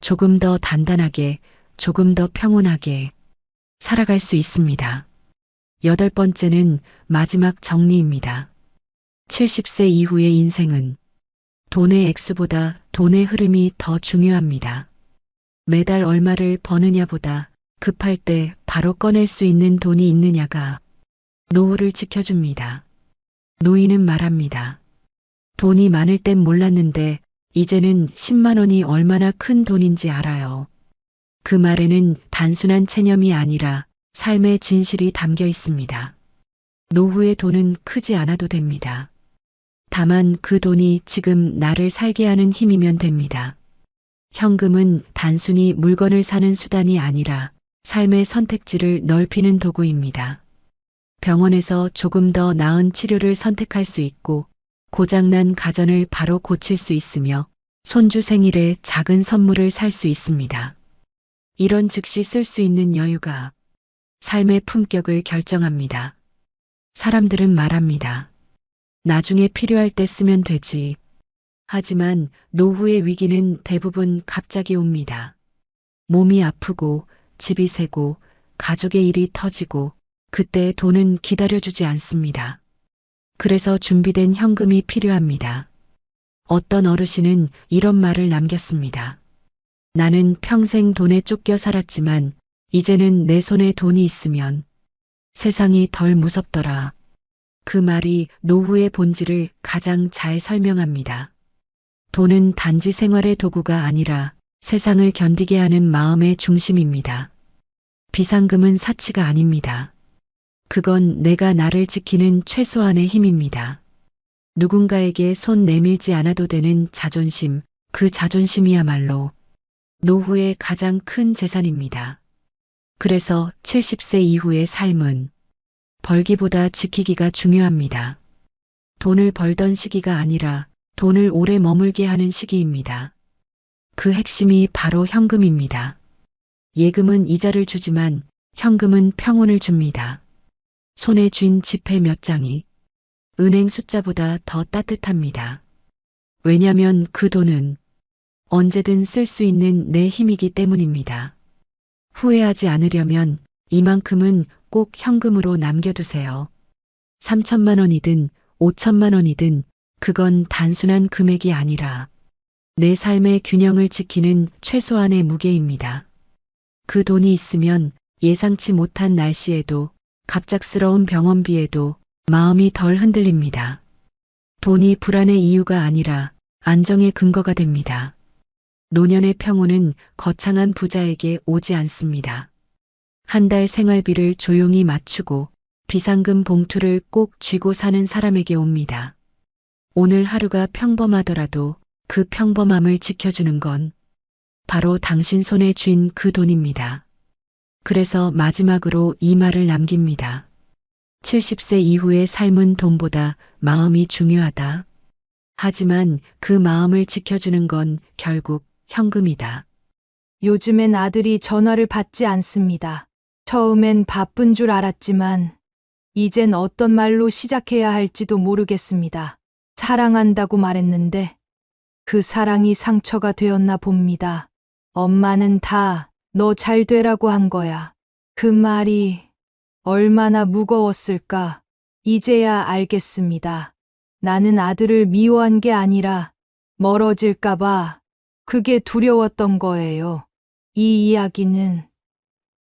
조금 더 단단하게, 조금 더 평온하게 살아갈 수 있습니다. 8번째는 마지막 정리입니다. 70세 이후의 인생은 돈의 액수보다 돈의 흐름이 더 중요합니다. 매달 얼마를 버느냐보다 급할 때 바로 꺼낼 수 있는 돈이 있느냐가 노후를 지켜줍니다. 노인은 말합니다. 돈이 많을 땐 몰랐는데 이제는 10만 원이 얼마나 큰 돈인지 알아요. 그 말에는 단순한 체념이 아니라 삶의 진실이 담겨 있습니다. 노후의 돈은 크지 않아도 됩니다. 다만 그 돈이 지금 나를 살게 하는 힘이면 됩니다. 현금은 단순히 물건을 사는 수단이 아니라 삶의 선택지를 넓히는 도구입니다. 병원에서 조금 더 나은 치료를 선택할 수 있고 고장난 가전을 바로 고칠 수 있으며 손주 생일에 작은 선물을 살 수 있습니다. 이런 즉시 쓸 수 있는 여유가 삶의 품격을 결정합니다. 사람들은 말합니다. 나중에 필요할 때 쓰면 되지. 하지만 노후의 위기는 대부분 갑자기 옵니다. 몸이 아프고 집이 새고 가족의 일이 터지고 그때 돈은 기다려주지 않습니다. 그래서 준비된 현금이 필요합니다. 어떤 어르신은 이런 말을 남겼습니다. 나는 평생 돈에 쫓겨 살았지만 이제는 내 손에 돈이 있으면 세상이 덜 무섭더라. 그 말이 노후의 본질을 가장 잘 설명합니다. 돈은 단지 생활의 도구가 아니라 세상을 견디게 하는 마음의 중심입니다. 비상금은 사치가 아닙니다. 그건 내가 나를 지키는 최소한의 힘입니다. 누군가에게 손 내밀지 않아도 되는 자존심, 그 자존심이야말로 노후의 가장 큰 재산입니다. 그래서 70세 이후의 삶은 벌기보다 지키기가 중요합니다. 돈을 벌던 시기가 아니라 돈을 오래 머물게 하는 시기입니다. 그 핵심이 바로 현금입니다. 예금은 이자를 주지만 현금은 평온을 줍니다. 손에 쥔 지폐 몇 장이 은행 숫자보다 더 따뜻합니다. 왜냐면 그 돈은 언제든 쓸 수 있는 내 힘이기 때문입니다. 후회하지 않으려면 이만큼은 꼭 현금으로 남겨두세요. 3천만 원이든 5천만 원이든 그건 단순한 금액이 아니라 내 삶의 균형을 지키는 최소한의 무게입니다. 그 돈이 있으면 예상치 못한 날씨에도 갑작스러운 병원비에도 마음이 덜 흔들립니다. 돈이 불안의 이유가 아니라 안정의 근거가 됩니다. 노년의 평온은 거창한 부자에게 오지 않습니다. 한 달 생활비를 조용히 맞추고 비상금 봉투를 꼭 쥐고 사는 사람에게 옵니다. 오늘 하루가 평범하더라도 그 평범함을 지켜주는 건 바로 당신 손에 쥔 그 돈입니다. 그래서 마지막으로 이 말을 남깁니다. 70세 이후의 삶은 돈보다 마음이 중요하다. 하지만 그 마음을 지켜주는 건 결국 현금이다. 요즘엔 아들이 전화를 받지 않습니다. 처음엔 바쁜 줄 알았지만 이젠 어떤 말로 시작해야 할지도 모르겠습니다. 사랑한다고 말했는데 그 사랑이 상처가 되었나 봅니다. 엄마는 다 너 잘 되라고 한 거야. 그 말이 얼마나 무거웠을까. 이제야 알겠습니다. 나는 아들을 미워한 게 아니라 멀어질까봐 그게 두려웠던 거예요. 이 이야기는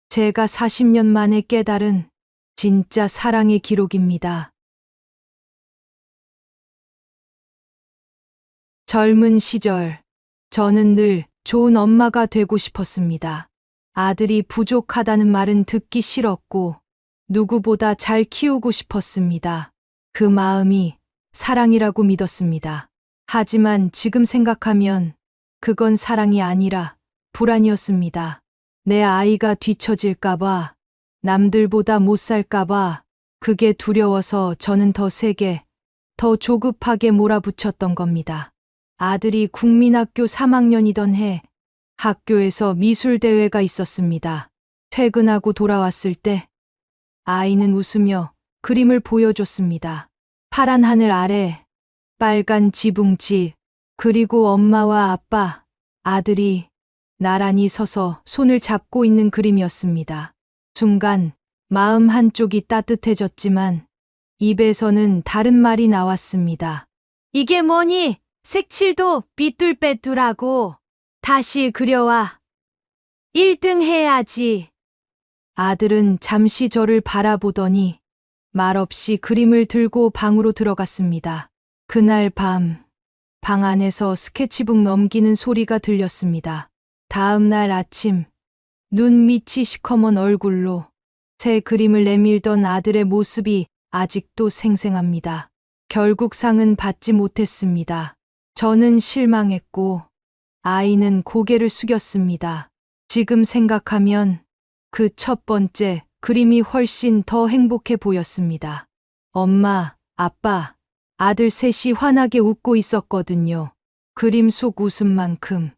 제가 40년 만에 깨달은 진짜 사랑의 기록입니다. 젊은 시절, 저는 늘 좋은 엄마가 되고 싶었습니다. 아들이 부족하다는 말은 듣기 싫었고 누구보다 잘 키우고 싶었습니다. 그 마음이 사랑이라고 믿었습니다. 하지만 지금 생각하면 그건 사랑이 아니라 불안이었습니다. 내 아이가 뒤처질까봐, 남들보다 못 살까봐, 그게 두려워서 저는 더 세게, 더 조급하게 몰아붙였던 겁니다. 아들이 국민학교 3학년이던 해 학교에서 미술대회가 있었습니다. 퇴근하고 돌아왔을 때 아이는 웃으며 그림을 보여줬습니다. 파란 하늘 아래 빨간 지붕집, 그리고 엄마와 아빠, 아들이 나란히 서서 손을 잡고 있는 그림이었습니다. 순간 마음 한쪽이 따뜻해졌지만 입에서는 다른 말이 나왔습니다. 이게 뭐니? 색칠도 삐뚤빼뚤하고 다시 그려와. 1등 해야지. 아들은 잠시 저를 바라보더니 말없이 그림을 들고 방으로 들어갔습니다. 그날 밤, 방 안에서 스케치북 넘기는 소리가 들렸습니다. 다음 날 아침, 눈 밑이 시커먼 얼굴로 새 그림을 내밀던 아들의 모습이 아직도 생생합니다. 결국 상은 받지 못했습니다. 저는 실망했고 아이는 고개를 숙였습니다. 지금 생각하면 그 첫 번째 그림이 훨씬 더 행복해 보였습니다. 엄마, 아빠, 아들 셋이 환하게 웃고 있었거든요. 그림 속 웃음만큼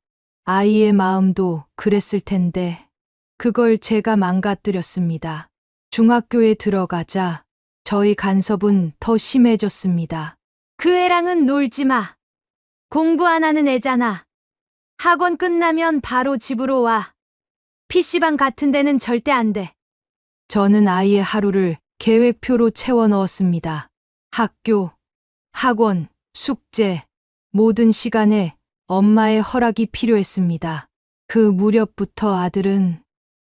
아이의 마음도 그랬을 텐데 그걸 제가 망가뜨렸습니다. 중학교에 들어가자 저희 간섭은 더 심해졌습니다. 그 애랑은 놀지 마. 공부 안 하는 애잖아. 학원 끝나면 바로 집으로 와. PC방 같은 데는 절대 안 돼. 저는 아이의 하루를 계획표로 채워 넣었습니다. 학교, 학원, 숙제, 모든 시간에 엄마의 허락이 필요했습니다. 그 무렵부터 아들은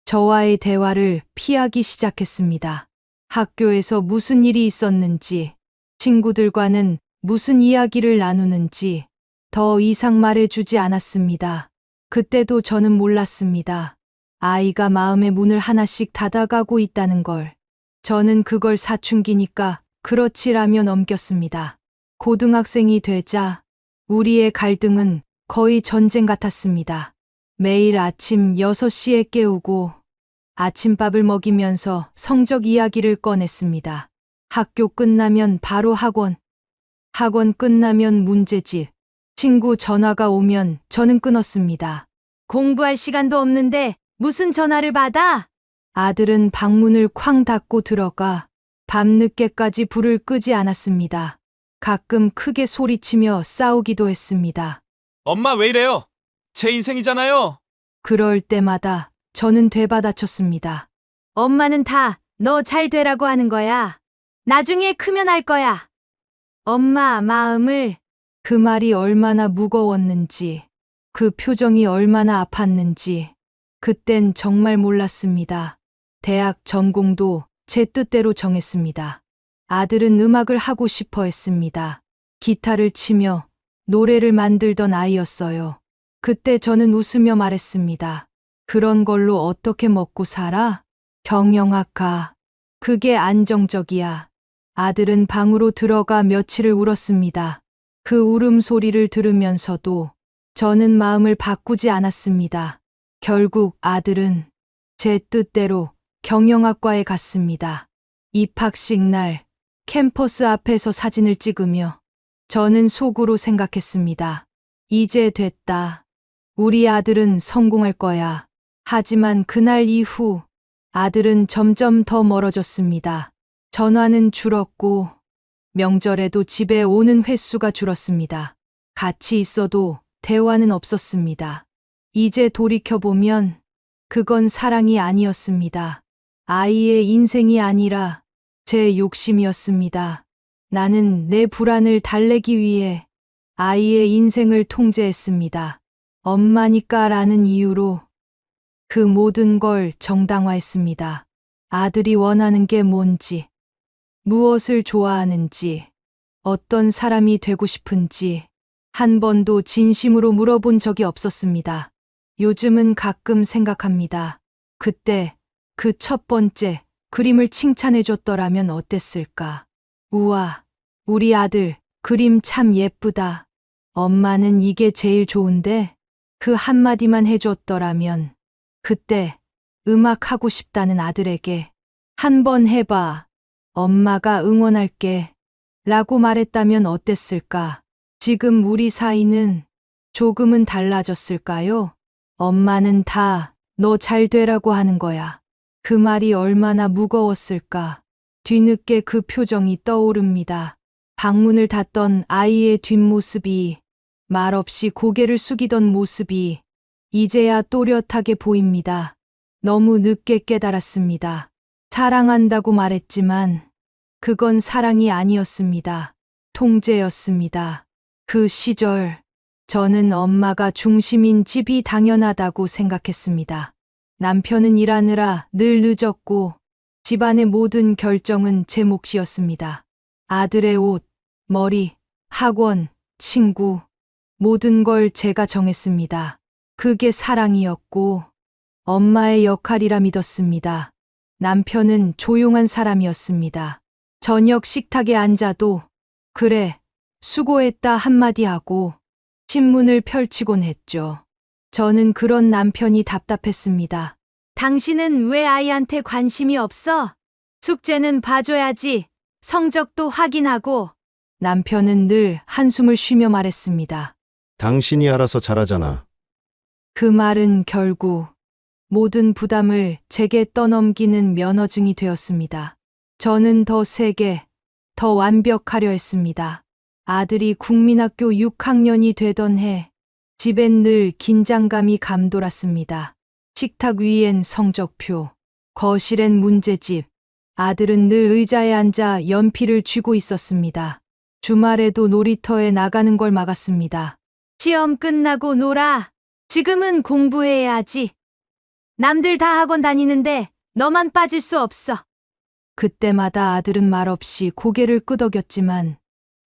저와의 대화를 피하기 시작했습니다. 학교에서 무슨 일이 있었는지, 친구들과는 무슨 이야기를 나누는지 더 이상 말해주지 않았습니다. 그때도 저는 몰랐습니다. 아이가 마음의 문을 하나씩 닫아가고 있다는 걸. 저는 그걸 사춘기니까 그렇지라며 넘겼습니다. 고등학생이 되자 우리의 갈등은 거의 전쟁 같았습니다. 매일 아침 6시에 깨우고 아침밥을 먹이면서 성적 이야기를 꺼냈습니다. 학교 끝나면 바로 학원, 학원 끝나면 문제집, 친구 전화가 오면 저는 끊었습니다. 공부할 시간도 없는데 무슨 전화를 받아? 아들은 방문을 쾅 닫고 들어가 밤늦게까지 불을 끄지 않았습니다. 가끔 크게 소리치며 싸우기도 했습니다. 엄마 왜 이래요? 제 인생이잖아요. 그럴 때마다 저는 되받아쳤습니다. 엄마는 다 너 잘 되라고 하는 거야. 나중에 크면 할 거야. 엄마 마음을. 그 말이 얼마나 무거웠는지, 그 표정이 얼마나 아팠는지, 그땐 정말 몰랐습니다. 대학 전공도 제 뜻대로 정했습니다. 아들은 음악을 하고 싶어 했습니다. 기타를 치며 노래를 만들던 아이였어요. 그때 저는 웃으며 말했습니다. 그런 걸로 어떻게 먹고 살아? 경영학과. 그게 안정적이야. 아들은 방으로 들어가 며칠을 울었습니다. 그 울음소리를 들으면서도 저는 마음을 바꾸지 않았습니다. 결국 아들은 제 뜻대로 경영학과에 갔습니다. 입학식 날 캠퍼스 앞에서 사진을 찍으며 저는 속으로 생각했습니다. 이제 됐다. 우리 아들은 성공할 거야. 하지만 그날 이후 아들은 점점 더 멀어졌습니다. 전화는 줄었고 명절에도 집에 오는 횟수가 줄었습니다. 같이 있어도 대화는 없었습니다. 이제 돌이켜보면 그건 사랑이 아니었습니다. 아이의 인생이 아니라 제 욕심이었습니다. 나는 내 불안을 달래기 위해 아이의 인생을 통제했습니다. 엄마니까라는 이유로 그 모든 걸 정당화했습니다. 아들이 원하는 게 뭔지, 무엇을 좋아하는지, 어떤 사람이 되고 싶은지 한 번도 진심으로 물어본 적이 없었습니다. 요즘은 가끔 생각합니다. 그때 그 첫 번째 그림을 칭찬해 줬더라면 어땠을까? 우와, 우리 아들 그림 참 예쁘다. 엄마는 이게 제일 좋은데 그 한마디만 해줬더라면 그때 음악 하고 싶다는 아들에게 한번 해봐. 엄마가 응원할게. 라고 말했다면 어땠을까? 지금 우리 사이는 조금은 달라졌을까요? 엄마는 다 너 잘 되라고 하는 거야. 그 말이 얼마나 무거웠을까? 뒤늦게 그 표정이 떠오릅니다. 방문을 닫던 아이의 뒷모습이, 말없이 고개를 숙이던 모습이 이제야 또렷하게 보입니다. 너무 늦게 깨달았습니다. 사랑한다고 말했지만 그건 사랑이 아니었습니다. 통제였습니다. 그 시절 저는 엄마가 중심인 집이 당연하다고 생각했습니다. 남편은 일하느라 늘 늦었고 집안의 모든 결정은 제 몫이었습니다. 아들의 옷, 머리, 학원, 친구, 모든 걸 제가 정했습니다. 그게 사랑이었고 엄마의 역할이라 믿었습니다. 남편은 조용한 사람이었습니다. 저녁 식탁에 앉아도 그래, 수고했다 한마디 하고 신문을 펼치곤 했죠. 저는 그런 남편이 답답했습니다. 당신은 왜 아이한테 관심이 없어? 숙제는 봐줘야지. 성적도 확인하고. 남편은 늘 한숨을 쉬며 말했습니다. 당신이 알아서 잘하잖아. 그 말은 결국 모든 부담을 제게 떠넘기는 면허증이 되었습니다. 저는 더 세게, 더 완벽하려 했습니다. 아들이 국민학교 6학년이 되던 해, 집엔 늘 긴장감이 감돌았습니다. 식탁 위엔 성적표, 거실엔 문제집, 아들은 늘 의자에 앉아 연필을 쥐고 있었습니다. 주말에도 놀이터에 나가는 걸 막았습니다. 시험 끝나고 놀아. 지금은 공부해야지. 남들 다 학원 다니는데 너만 빠질 수 없어. 그때마다 아들은 말없이 고개를 끄덕였지만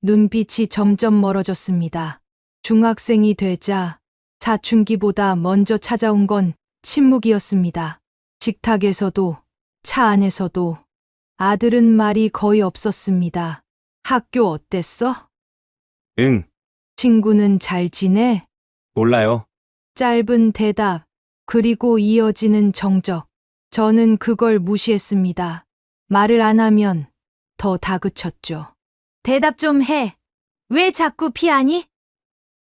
눈빛이 점점 멀어졌습니다. 중학생이 되자 사춘기보다 먼저 찾아온 건 침묵이었습니다. 식탁에서도 차 안에서도 아들은 말이 거의 없었습니다. 학교 어땠어? 응, 친구는 잘 지내? 몰라요. 짧은 대답, 그리고 이어지는 정적. 저는 그걸 무시했습니다. 말을 안 하면 더 다그쳤죠. 대답 좀 해. 왜 자꾸 피하니?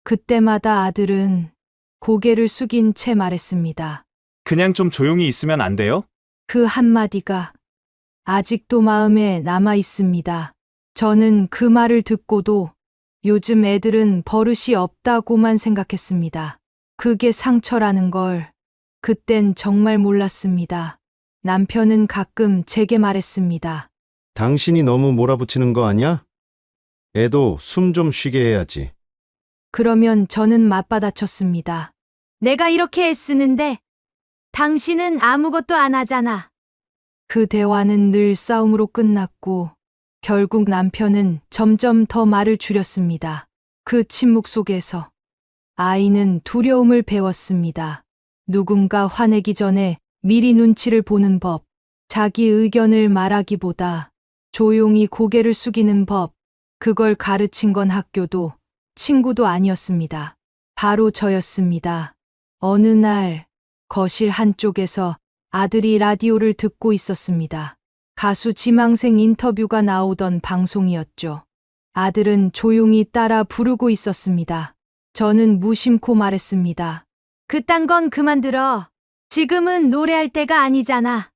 그때마다 아들은 고개를 숙인 채 말했습니다. 그냥 좀 조용히 있으면 안 돼요? 그 한마디가 아직도 마음에 남아 있습니다. 저는 그 말을 듣고도 요즘 애들은 버릇이 없다고만 생각했습니다. 그게 상처라는 걸 그땐 정말 몰랐습니다. 남편은 가끔 제게 말했습니다. 당신이 너무 몰아붙이는 거 아니야? 애도 숨 좀 쉬게 해야지. 그러면 저는 맞받아쳤습니다. 내가 이렇게 애쓰는데 당신은 아무것도 안 하잖아. 그 대화는 늘 싸움으로 끝났고 결국 남편은 점점 더 말을 줄였습니다. 그 침묵 속에서 아이는 두려움을 배웠습니다. 누군가 화내기 전에 미리 눈치를 보는 법, 자기 의견을 말하기보다 조용히 고개를 숙이는 법, 그걸 가르친 건 학교도 친구도 아니었습니다. 바로 저였습니다. 어느 날 거실 한쪽에서 아들이 라디오를 듣고 있었습니다. 가수 지망생 인터뷰가 나오던 방송이었죠. 아들은 조용히 따라 부르고 있었습니다. 저는 무심코 말했습니다. 그딴 건 그만 들어. 지금은 노래할 때가 아니잖아.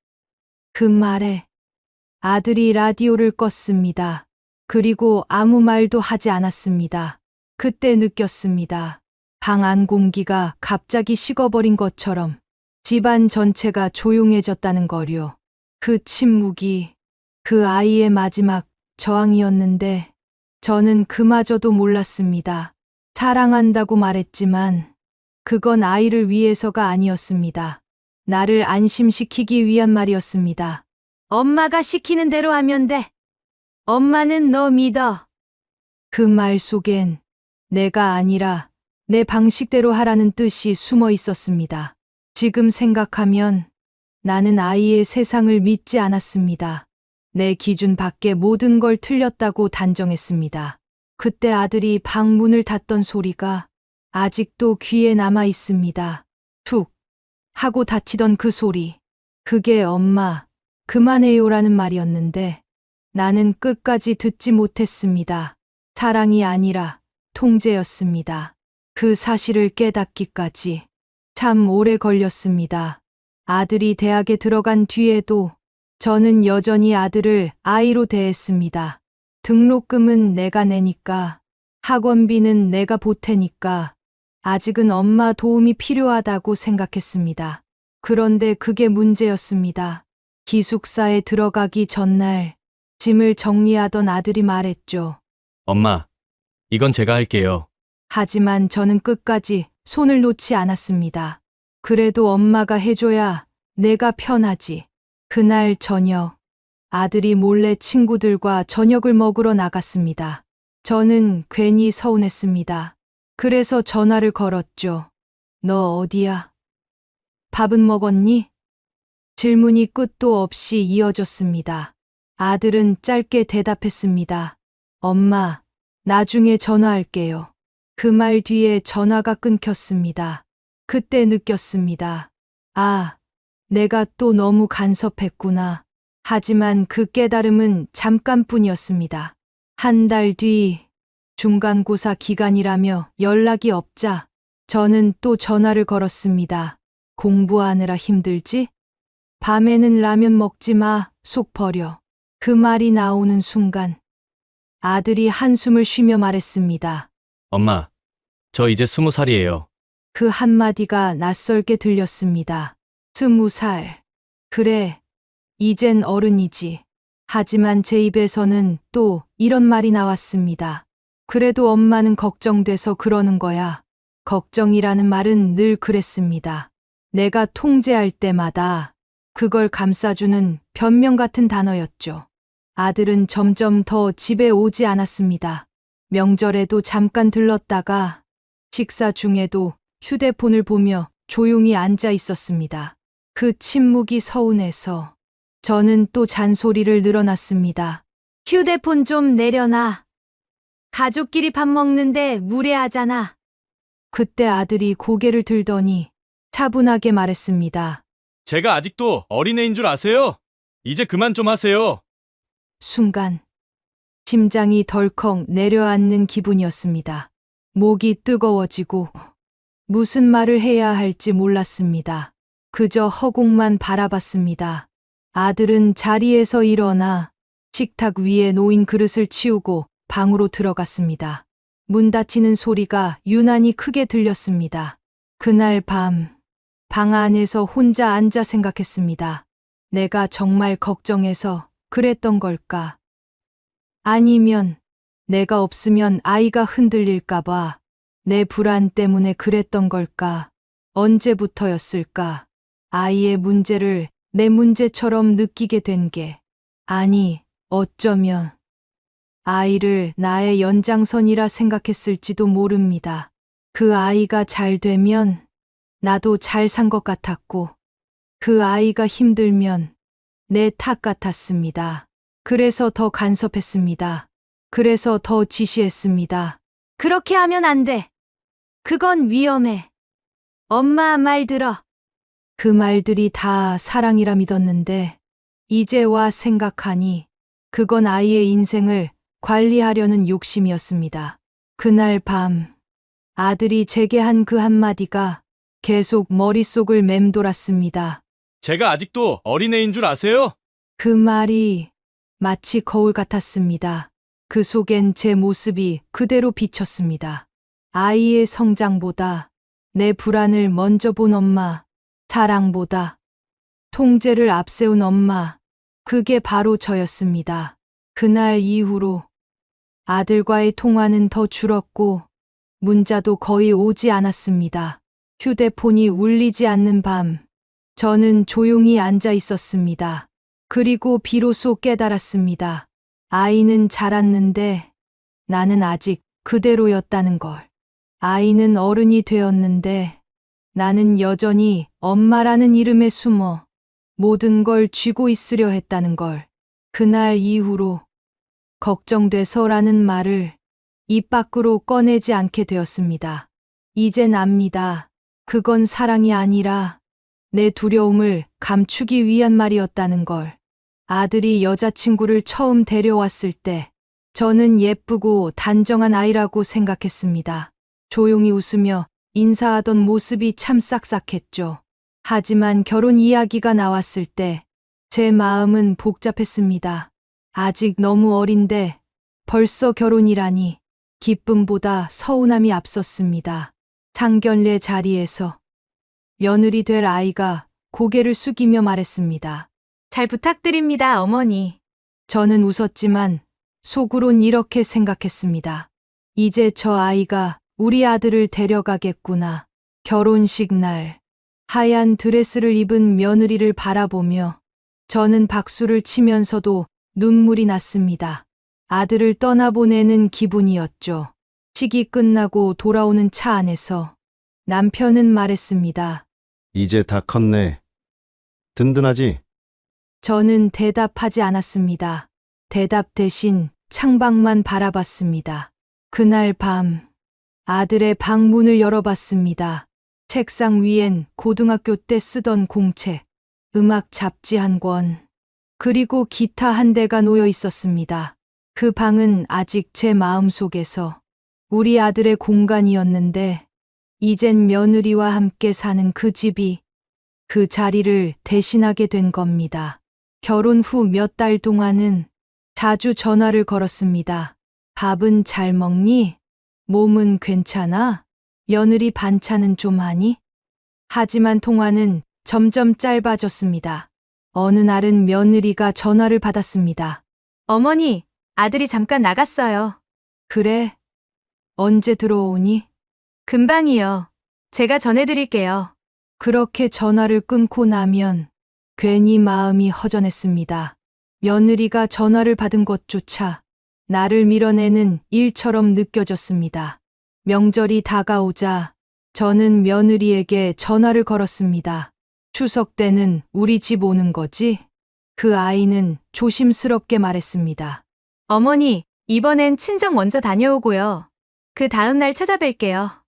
그 말에 아들이 라디오를 껐습니다. 그리고 아무 말도 하지 않았습니다. 그때 느꼈습니다. 방 안 공기가 갑자기 식어버린 것처럼 집안 전체가 조용해졌다는 거요. 그 침묵이 그 아이의 마지막 저항이었는데 저는 그마저도 몰랐습니다. 사랑한다고 말했지만 그건 아이를 위해서가 아니었습니다. 나를 안심시키기 위한 말이었습니다. 엄마가 시키는 대로 하면 돼. 엄마는 너 믿어. 그 말 속엔 내가 아니라 내 방식대로 하라는 뜻이 숨어 있었습니다. 지금 생각하면 나는 아이의 세상을 믿지 않았습니다. 내 기준 밖의 모든 걸 틀렸다고 단정했습니다. 그때 아들이 방 문을 닫던 소리가 아직도 귀에 남아 있습니다. 툭 하고 닫히던 그 소리. 그게 엄마, 그만해요라는 말이었는데 나는 끝까지 듣지 못했습니다. 사랑이 아니라 통제였습니다. 그 사실을 깨닫기까지 참 오래 걸렸습니다. 아들이 대학에 들어간 뒤에도 저는 여전히 아들을 아이로 대했습니다. 등록금은 내가 내니까, 학원비는 내가 보태니까, 아직은 엄마 도움이 필요하다고 생각했습니다. 그런데 그게 문제였습니다. 기숙사에 들어가기 전날 짐을 정리하던 아들이 말했죠. 엄마, 이건 제가 할게요. 하지만 저는 끝까지 손을 놓지 않았습니다. 그래도 엄마가 해줘야 내가 편하지. 그날 저녁, 아들이 몰래 친구들과 저녁을 먹으러 나갔습니다. 저는 괜히 서운했습니다. 그래서 전화를 걸었죠. 너 어디야? 밥은 먹었니? 질문이 끝도 없이 이어졌습니다. 아들은 짧게 대답했습니다. 엄마, 나중에 전화할게요. 그 말 뒤에 전화가 끊겼습니다. 그때 느꼈습니다. 아, 내가 또 너무 간섭했구나. 하지만 그 깨달음은 잠깐뿐이었습니다. 한 달 뒤, 중간고사 기간이라며 연락이 없자 저는 또 전화를 걸었습니다. 공부하느라 힘들지? 밤에는 라면 먹지 마, 속 버려. 그 말이 나오는 순간 아들이 한숨을 쉬며 말했습니다. 엄마, 저 이제 20살이에요. 그 한마디가 낯설게 들렸습니다. 20살. 그래, 이젠 어른이지. 하지만 제 입에서는 또 이런 말이 나왔습니다. 그래도 엄마는 걱정돼서 그러는 거야. 걱정이라는 말은 늘 그랬습니다. 내가 통제할 때마다 그걸 감싸주는 변명 같은 단어였죠. 아들은 점점 더 집에 오지 않았습니다. 명절에도 잠깐 들렀다가 식사 중에도 휴대폰을 보며 조용히 앉아 있었습니다. 그 침묵이 서운해서 저는 또 잔소리를 늘어놨습니다. 휴대폰 좀 내려놔. 가족끼리 밥 먹는데 무례하잖아. 그때 아들이 고개를 들더니 차분하게 말했습니다. 제가 아직도 어린애인 줄 아세요? 이제 그만 좀 하세요. 순간 심장이 덜컥 내려앉는 기분이었습니다. 목이 뜨거워지고 무슨 말을 해야 할지 몰랐습니다. 그저 허공만 바라봤습니다. 아들은 자리에서 일어나 식탁 위에 놓인 그릇을 치우고 방으로 들어갔습니다. 문 닫히는 소리가 유난히 크게 들렸습니다. 그날 밤, 방 안에서 혼자 앉아 생각했습니다. 내가 정말 걱정해서 그랬던 걸까? 아니면 내가 없으면 아이가 흔들릴까봐 내 불안 때문에 그랬던 걸까? 언제부터였을까? 아이의 문제를 내 문제처럼 느끼게 된 게, 아니, 어쩌면 아이를 나의 연장선이라 생각했을지도 모릅니다. 그 아이가 잘 되면 나도 잘 산 것 같았고, 그 아이가 힘들면 내 탓 같았습니다. 그래서 더 간섭했습니다. 그래서 더 지시했습니다. 그렇게 하면 안 돼. 그건 위험해. 엄마 말 들어. 그 말들이 다 사랑이라 믿었는데 이제 와 생각하니 그건 아이의 인생을 관리하려는 욕심이었습니다. 그날 밤 아들이 제게 한 그 한마디가 계속 머릿속을 맴돌았습니다. 제가 아직도 어린애인 줄 아세요? 그 말이 마치 거울 같았습니다. 그 속엔 제 모습이 그대로 비쳤습니다. 아이의 성장보다 내 불안을 먼저 본 엄마, 사랑보다 통제를 앞세운 엄마, 그게 바로 저였습니다. 그날 이후로 아들과의 통화는 더 줄었고 문자도 거의 오지 않았습니다. 휴대폰이 울리지 않는 밤, 저는 조용히 앉아 있었습니다. 그리고 비로소 깨달았습니다. 아이는 자랐는데 나는 아직 그대로였다는 걸. 아이는 어른이 되었는데 나는 여전히 엄마라는 이름에 숨어 모든 걸 쥐고 있으려 했다는 걸 그날 이후로 걱정돼서라는 말을 입 밖으로 꺼내지 않게 되었습니다. 이젠 압니다. 그건 사랑이 아니라 내 두려움을 감추기 위한 말이었다는 걸. 아들이 여자친구를 처음 데려왔을 때 저는 예쁘고 단정한 아이라고 생각했습니다. 조용히 웃으며 인사하던 모습이 참 싹싹했죠. 하지만 결혼 이야기가 나왔을 때 제 마음은 복잡했습니다. 아직 너무 어린데 벌써 결혼이라니 기쁨보다 서운함이 앞섰습니다. 상견례 자리에서 며느리 될 아이가 고개를 숙이며 말했습니다. 잘 부탁드립니다, 어머니. 저는 웃었지만 속으론 이렇게 생각했습니다. 이제 저 아이가 우리 아들을 데려가겠구나. 결혼식 날 하얀 드레스를 입은 며느리를 바라보며 저는 박수를 치면서도 눈물이 났습니다. 아들을 떠나보내는 기분이었죠. 식이 끝나고 돌아오는 차 안에서 남편은 말했습니다. 이제 다 컸네. 든든하지? 저는 대답하지 않았습니다. 대답 대신 창밖만 바라봤습니다. 그날 밤 아들의 방문을 열어봤습니다. 책상 위엔 고등학교 때 쓰던 공책, 음악 잡지 한 권, 그리고 기타 한 대가 놓여 있었습니다. 그 방은 아직 제 마음속에서 우리 아들의 공간이었는데 이젠 며느리와 함께 사는 그 집이 그 자리를 대신하게 된 겁니다. 결혼 후 몇 달 동안은 자주 전화를 걸었습니다. 밥은 잘 먹니? 몸은 괜찮아? 며느리 반찬은 좀 하니? 하지만 통화는 점점 짧아졌습니다. 어느 날은 며느리가 전화를 받았습니다. 어머니, 아들이 잠깐 나갔어요. 그래? 언제 들어오니? 금방이요. 제가 전해드릴게요. 그렇게 전화를 끊고 나면 괜히 마음이 허전했습니다. 며느리가 전화를 받은 것조차 나를 밀어내는 일처럼 느껴졌습니다. 명절이 다가오자 저는 며느리에게 전화를 걸었습니다. 추석 때는 우리 집 오는 거지? 그 아이는 조심스럽게 말했습니다. 어머니, 이번엔 친정 먼저 다녀오고요. 그 다음 날 찾아뵐게요.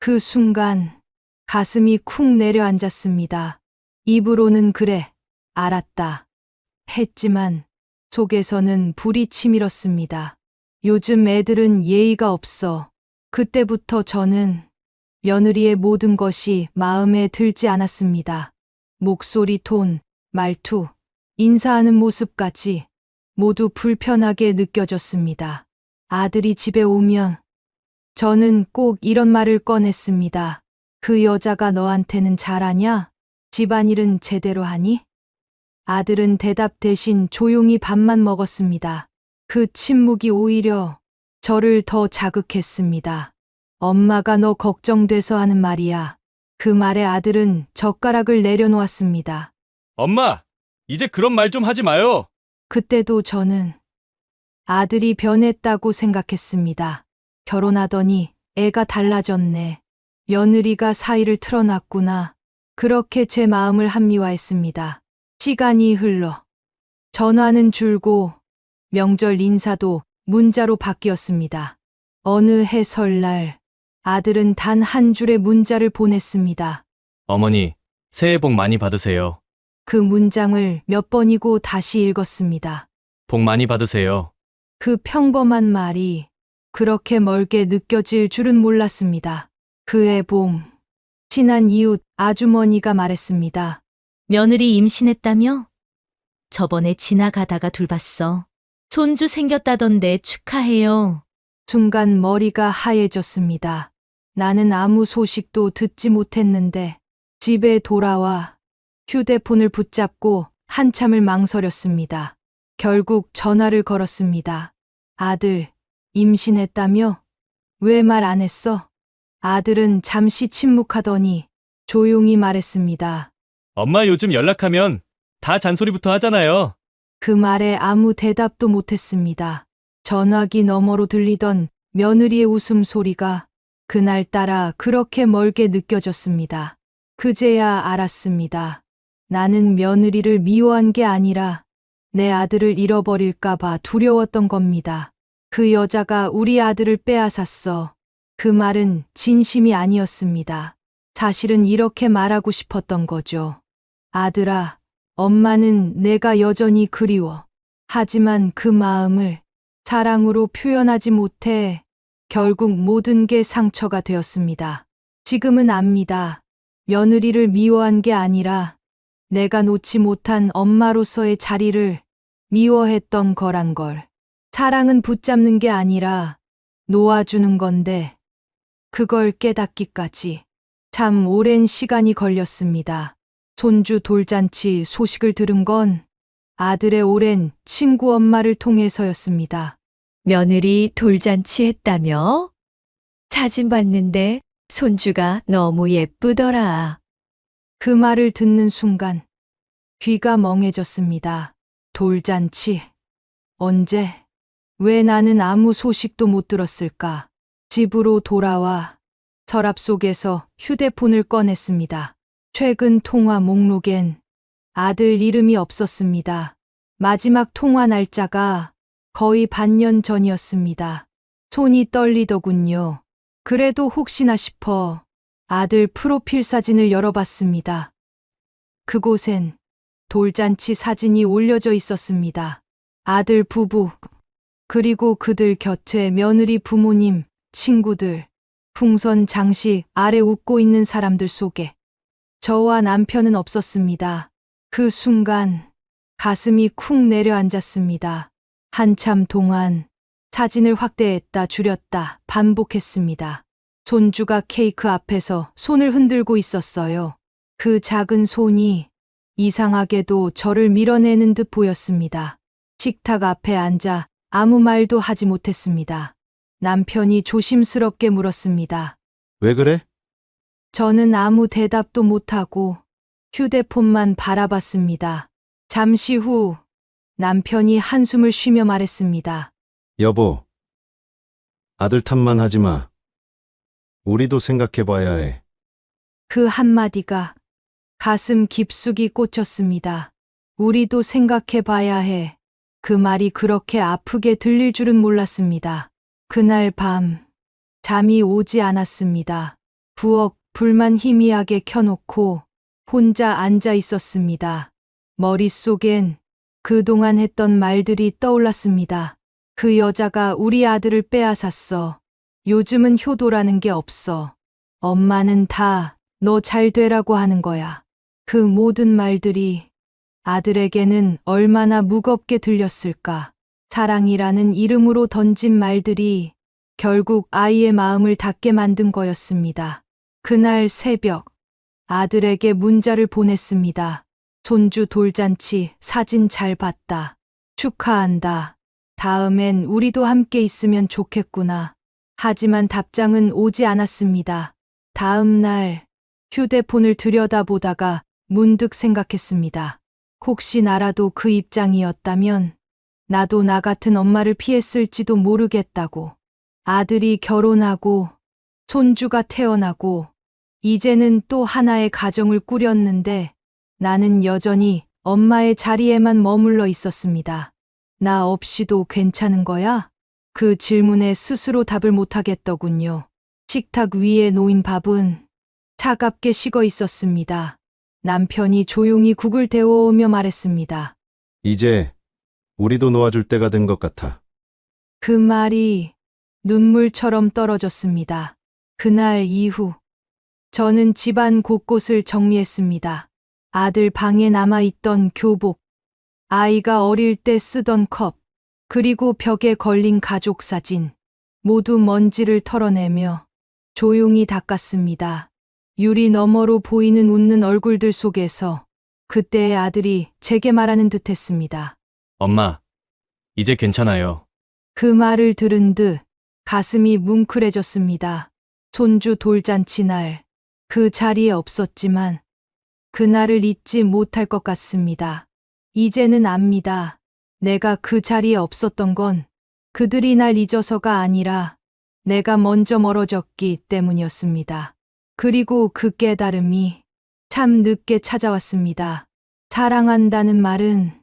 그 순간 가슴이 쿵 내려앉았습니다. 입으로는 그래, 알았다. 했지만 속에서는 불이 치밀었습니다. 요즘 애들은 예의가 없어. 그때부터 저는 며느리의 모든 것이 마음에 들지 않았습니다. 목소리 톤, 말투, 인사하는 모습까지 모두 불편하게 느껴졌습니다. 아들이 집에 오면 저는 꼭 이런 말을 꺼냈습니다. 그 여자가 너한테는 잘하냐? 집안일은 제대로 하니? 아들은 대답 대신 조용히 밥만 먹었습니다. 그 침묵이 오히려 저를 더 자극했습니다. 엄마가 너 걱정돼서 하는 말이야. 그 말에 아들은 젓가락을 내려놓았습니다. 엄마, 이제 그런 말 좀 하지 마요. 그때도 저는 아들이 변했다고 생각했습니다. 결혼하더니 애가 달라졌네. 며느리가 사이를 틀어놨구나. 그렇게 제 마음을 합리화했습니다. 시간이 흘러 전화는 줄고 명절 인사도 문자로 바뀌었습니다. 어느 해 설날 아들은 단 한 줄의 문자를 보냈습니다. 어머니, 새해 복 많이 받으세요. 그 문장을 몇 번이고 다시 읽었습니다. 복 많이 받으세요. 그 평범한 말이 그렇게 멀게 느껴질 줄은 몰랐습니다. 그해 봄, 친한 이웃 아주머니가 말했습니다. 며느리 임신했다며? 저번에 지나가다가 둘봤어. 손주 생겼다던데 축하해요. 순간 머리가 하얘졌습니다. 나는 아무 소식도 듣지 못했는데 집에 돌아와 휴대폰을 붙잡고 한참을 망설였습니다. 결국 전화를 걸었습니다. 아들, 임신했다며? 왜 말 안 했어? 아들은 잠시 침묵하더니 조용히 말했습니다. 엄마 요즘 연락하면 다 잔소리부터 하잖아요. 그 말에 아무 대답도 못했습니다. 전화기 너머로 들리던 며느리의 웃음소리가 그날따라 그렇게 멀게 느껴졌습니다. 그제야 알았습니다. 나는 며느리를 미워한 게 아니라 내 아들을 잃어버릴까봐 두려웠던 겁니다. 그 여자가 우리 아들을 빼앗았어. 그 말은 진심이 아니었습니다. 사실은 이렇게 말하고 싶었던 거죠. 아들아, 엄마는 내가 여전히 그리워. 하지만 그 마음을 사랑으로 표현하지 못해 결국 모든 게 상처가 되었습니다. 지금은 압니다. 며느리를 미워한 게 아니라 내가 놓지 못한 엄마로서의 자리를 미워했던 거란 걸. 사랑은 붙잡는 게 아니라 놓아주는 건데 그걸 깨닫기까지 참 오랜 시간이 걸렸습니다. 손주 돌잔치 소식을 들은 건 아들의 오랜 친구 엄마를 통해서였습니다. 며느리 돌잔치 했다며? 사진 봤는데 손주가 너무 예쁘더라. 그 말을 듣는 순간 귀가 멍해졌습니다. 돌잔치. 언제? 왜 나는 아무 소식도 못 들었을까? 집으로 돌아와 서랍 속에서 휴대폰을 꺼냈습니다. 최근 통화 목록엔 아들 이름이 없었습니다. 마지막 통화 날짜가 거의 반년 전이었습니다. 손이 떨리더군요. 그래도 혹시나 싶어 아들 프로필 사진을 열어봤습니다. 그곳엔 돌잔치 사진이 올려져 있었습니다. 아들 부부, 그리고 그들 곁에 며느리 부모님, 친구들, 풍선 장식 아래 웃고 있는 사람들 속에 저와 남편은 없었습니다. 그 순간 가슴이 쿵 내려앉았습니다. 한참 동안 사진을 확대했다 줄였다 반복했습니다. 손주가 케이크 앞에서 손을 흔들고 있었어요. 그 작은 손이 이상하게도 저를 밀어내는 듯 보였습니다. 식탁 앞에 앉아 아무 말도 하지 못했습니다. 남편이 조심스럽게 물었습니다. 왜 그래? 저는 아무 대답도 못하고 휴대폰만 바라봤습니다. 잠시 후 남편이 한숨을 쉬며 말했습니다. 여보, 아들 탓만 하지 마. 우리도 생각해 봐야 해. 그 한마디가 가슴 깊숙이 꽂혔습니다. 우리도 생각해 봐야 해. 그 말이 그렇게 아프게 들릴 줄은 몰랐습니다. 그날 밤 잠이 오지 않았습니다. 부엌 불만 희미하게 켜놓고 혼자 앉아 있었습니다. 머릿속엔 그동안 했던 말들이 떠올랐습니다. 그 여자가 우리 아들을 빼앗았어. 요즘은 효도라는 게 없어. 엄마는 다 너 잘 되라고 하는 거야. 그 모든 말들이 아들에게는 얼마나 무겁게 들렸을까. 사랑이라는 이름으로 던진 말들이 결국 아이의 마음을 닫게 만든 거였습니다. 그날 새벽 아들에게 문자를 보냈습니다. 손주 돌잔치 사진 잘 봤다. 축하한다. 다음엔 우리도 함께 있으면 좋겠구나. 하지만 답장은 오지 않았습니다. 다음 날 휴대폰을 들여다보다가 문득 생각했습니다. 혹시 나라도 그 입장이었다면 나도 나 같은 엄마를 피했을지도 모르겠다고. 아들이 결혼하고 손주가 태어나고 이제는 또 하나의 가정을 꾸렸는데 나는 여전히 엄마의 자리에만 머물러 있었습니다. 나 없이도 괜찮은 거야? 그 질문에 스스로 답을 못하겠더군요. 식탁 위에 놓인 밥은 차갑게 식어 있었습니다. 남편이 조용히 국을 데워오며 말했습니다. 이제 우리도 놓아줄 때가 된 것 같아. 그 말이 눈물처럼 떨어졌습니다. 그날 이후 저는 집안 곳곳을 정리했습니다. 아들 방에 남아있던 교복, 아이가 어릴 때 쓰던 컵, 그리고 벽에 걸린 가족 사진, 모두 먼지를 털어내며 조용히 닦았습니다. 유리 너머로 보이는 웃는 얼굴들 속에서 그때의 아들이 제게 말하는 듯 했습니다. 엄마, 이제 괜찮아요. 그 말을 들은 듯 가슴이 뭉클해졌습니다. 손주 돌잔치 날, 그 자리에 없었지만 그날을 잊지 못할 것 같습니다. 이제는 압니다. 내가 그 자리에 없었던 건 그들이 날 잊어서가 아니라 내가 먼저 멀어졌기 때문이었습니다. 그리고 그 깨달음이 참 늦게 찾아왔습니다. 사랑한다는 말은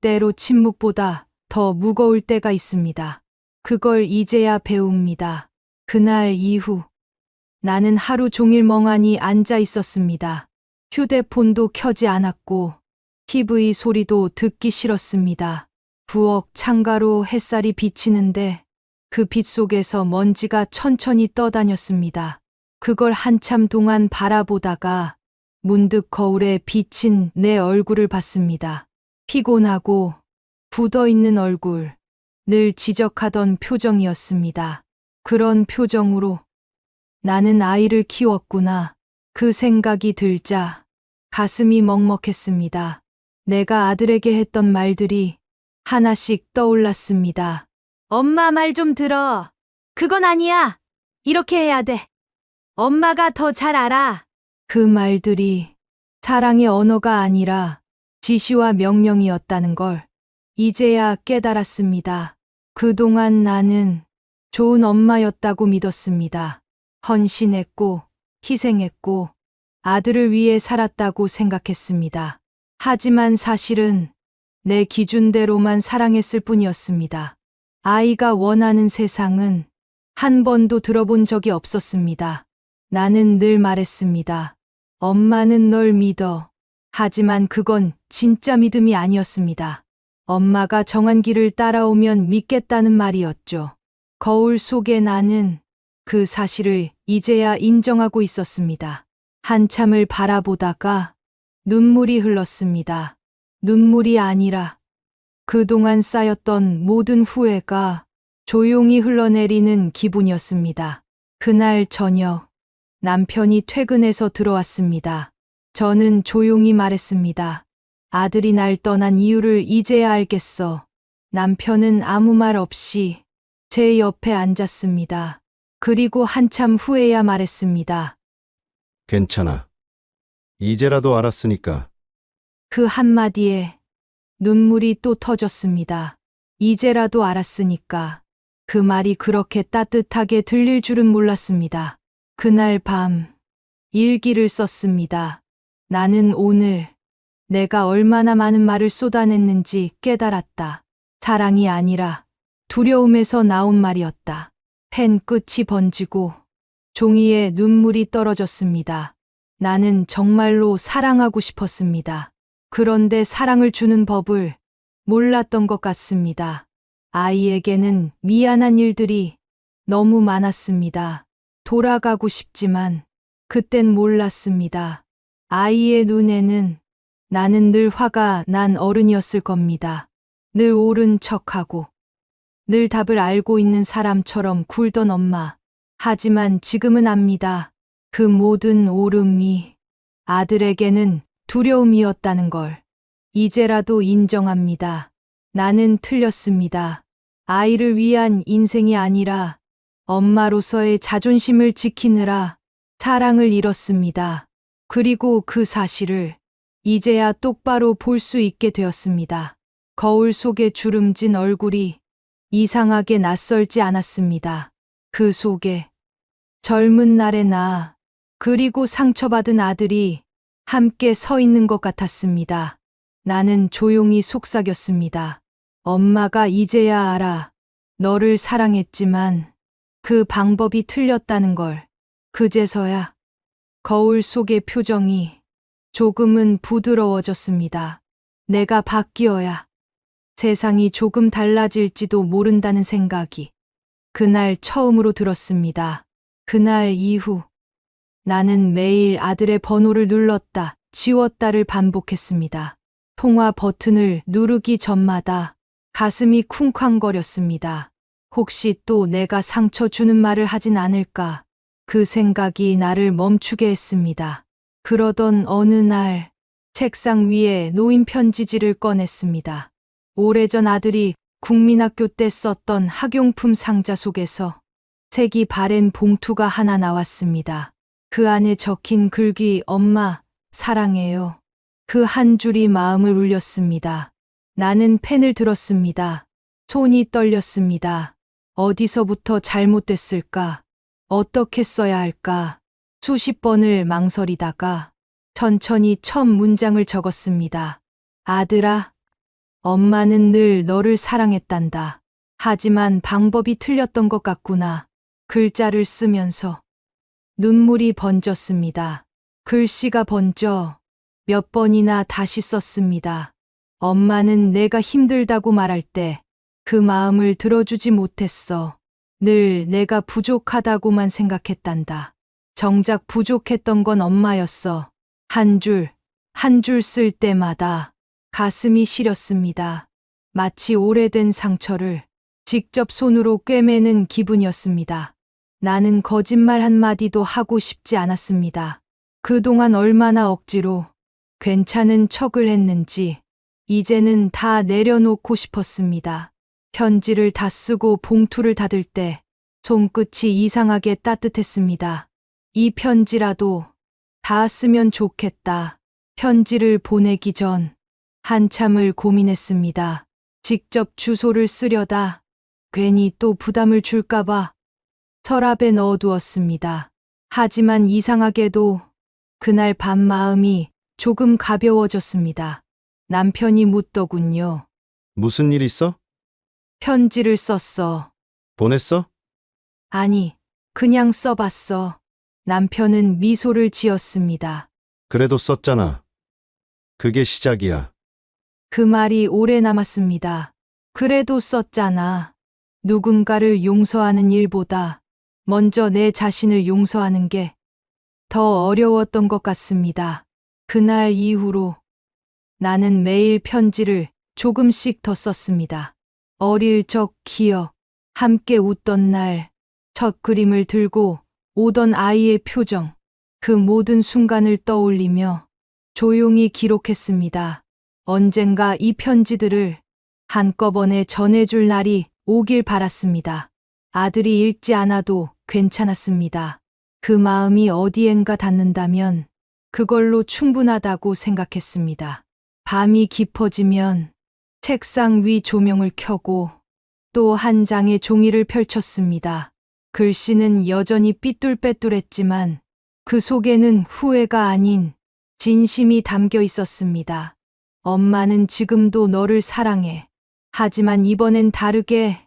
때로 침묵보다 더 무거울 때가 있습니다. 그걸 이제야 배웁니다. 그날 이후 나는 하루 종일 멍하니 앉아 있었습니다. 휴대폰도 켜지 않았고 TV 소리도 듣기 싫었습니다. 부엌 창가로 햇살이 비치는데 그 빛 속에서 먼지가 천천히 떠다녔습니다. 그걸 한참 동안 바라보다가 문득 거울에 비친 내 얼굴을 봤습니다. 피곤하고 굳어있는 얼굴, 늘 지적하던 표정이었습니다. 그런 표정으로 나는 아이를 키웠구나. 그 생각이 들자 가슴이 먹먹했습니다. 내가 아들에게 했던 말들이 하나씩 떠올랐습니다. 엄마 말 좀 들어. 그건 아니야. 이렇게 해야 돼. 엄마가 더 잘 알아. 그 말들이 사랑의 언어가 아니라 지시와 명령이었다는 걸 이제야 깨달았습니다. 그동안 나는 좋은 엄마였다고 믿었습니다. 헌신했고 희생했고 아들을 위해 살았다고 생각했습니다. 하지만 사실은 내 기준대로만 사랑했을 뿐이었습니다. 아이가 원하는 세상은 한 번도 들어본 적이 없었습니다. 나는 늘 말했습니다. 엄마는 널 믿어. 하지만 그건 진짜 믿음이 아니었습니다. 엄마가 정한 길을 따라오면 믿겠다는 말이었죠. 거울 속에 나는 그 사실을 이제야 인정하고 있었습니다. 한참을 바라보다가 눈물이 흘렀습니다. 눈물이 아니라 그동안 쌓였던 모든 후회가 조용히 흘러내리는 기분이었습니다. 그날 저녁 남편이 퇴근해서 들어왔습니다. 저는 조용히 말했습니다. 아들이 날 떠난 이유를 이제야 알겠어. 남편은 아무 말 없이 제 옆에 앉았습니다. 그리고 한참 후에야 말했습니다. 괜찮아. 이제라도 알았으니까. 그 한마디에 눈물이 또 터졌습니다. 이제라도 알았으니까. 그 말이 그렇게 따뜻하게 들릴 줄은 몰랐습니다. 그날 밤 일기를 썼습니다. 나는 오늘 내가 얼마나 많은 말을 쏟아냈는지 깨달았다. 사랑이 아니라 두려움에서 나온 말이었다. 펜 끝이 번지고 종이에 눈물이 떨어졌습니다. 나는 정말로 사랑하고 싶었습니다. 그런데 사랑을 주는 법을 몰랐던 것 같습니다. 아이에게는 미안한 일들이 너무 많았습니다. 돌아가고 싶지만 그땐 몰랐습니다. 아이의 눈에는 나는 늘 화가 난 어른이었을 겁니다. 늘 옳은 척하고 늘 답을 알고 있는 사람처럼 굴던 엄마. 하지만 지금은 압니다. 그 모든 옳음이 아들에게는 두려움이었다는 걸 이제라도 인정합니다. 나는 틀렸습니다. 아이를 위한 인생이 아니라 엄마로서의 자존심을 지키느라 사랑을 잃었습니다. 그리고 그 사실을 이제야 똑바로 볼 수 있게 되었습니다. 거울 속에 주름진 얼굴이 이상하게 낯설지 않았습니다. 그 속에 젊은 날의 나, 그리고 상처받은 아들이 함께 서 있는 것 같았습니다. 나는 조용히 속삭였습니다. 엄마가 이제야 알아. 너를 사랑했지만 그 방법이 틀렸다는 걸. 그제서야 거울 속의 표정이 조금은 부드러워졌습니다. 내가 바뀌어야 세상이 조금 달라질지도 모른다는 생각이 그날 처음으로 들었습니다. 그날 이후 나는 매일 아들의 번호를 눌렀다, 지웠다를 반복했습니다. 통화 버튼을 누르기 전마다 가슴이 쿵쾅거렸습니다. 혹시 또 내가 상처 주는 말을 하진 않을까? 그 생각이 나를 멈추게 했습니다. 그러던 어느 날 책상 위에 놓인 편지지를 꺼냈습니다. 오래전 아들이 국민학교 때 썼던 학용품 상자 속에서 색이 바랜 봉투가 하나 나왔습니다. 그 안에 적힌 글귀 엄마 사랑해요. 그 한 줄이 마음을 울렸습니다. 나는 펜을 들었습니다. 손이 떨렸습니다. 어디서부터 잘못됐을까? 어떻게 써야 할까? 수십 번을 망설이다가 천천히 첫 문장을 적었습니다. 아들아, 엄마는 늘 너를 사랑했단다. 하지만 방법이 틀렸던 것 같구나. 글자를 쓰면서 눈물이 번졌습니다. 글씨가 번져 몇 번이나 다시 썼습니다. 엄마는 내가 힘들다고 말할 때 그 마음을 들어주지 못했어. 늘 내가 부족하다고만 생각했단다. 정작 부족했던 건 엄마였어. 한 줄, 한 줄 쓸 때마다 가슴이 시렸습니다. 마치 오래된 상처를 직접 손으로 꿰매는 기분이었습니다. 나는 거짓말 한마디도 하고 싶지 않았습니다. 그동안 얼마나 억지로 괜찮은 척을 했는지 이제는 다 내려놓고 싶었습니다. 편지를 다 쓰고 봉투를 닫을 때 손끝이 이상하게 따뜻했습니다. 이 편지라도 다 쓰면 좋겠다. 편지를 보내기 전 한참을 고민했습니다. 직접 주소를 쓰려다 괜히 또 부담을 줄까봐 서랍에 넣어두었습니다. 하지만 이상하게도 그날 밤 마음이 조금 가벼워졌습니다. 남편이 묻더군요. 무슨 일 있어? 편지를 썼어. 보냈어? 아니, 그냥 써봤어. 남편은 미소를 지었습니다. 그래도 썼잖아. 그게 시작이야. 그 말이 오래 남았습니다. 그래도 썼잖아. 누군가를 용서하는 일보다 먼저 내 자신을 용서하는 게 더 어려웠던 것 같습니다. 그날 이후로 나는 매일 편지를 조금씩 더 썼습니다. 어릴 적 기억, 함께 웃던 날, 첫 그림을 들고 오던 아이의 표정, 그 모든 순간을 떠올리며 조용히 기록했습니다. 언젠가 이 편지들을 한꺼번에 전해줄 날이 오길 바랐습니다. 아들이 읽지 않아도 괜찮았습니다. 그 마음이 어디엔가 닿는다면 그걸로 충분하다고 생각했습니다. 밤이 깊어지면 책상 위 조명을 켜고 또 한 장의 종이를 펼쳤습니다. 글씨는 여전히 삐뚤빼뚤했지만 그 속에는 후회가 아닌 진심이 담겨 있었습니다. 엄마는 지금도 너를 사랑해. 하지만 이번엔 다르게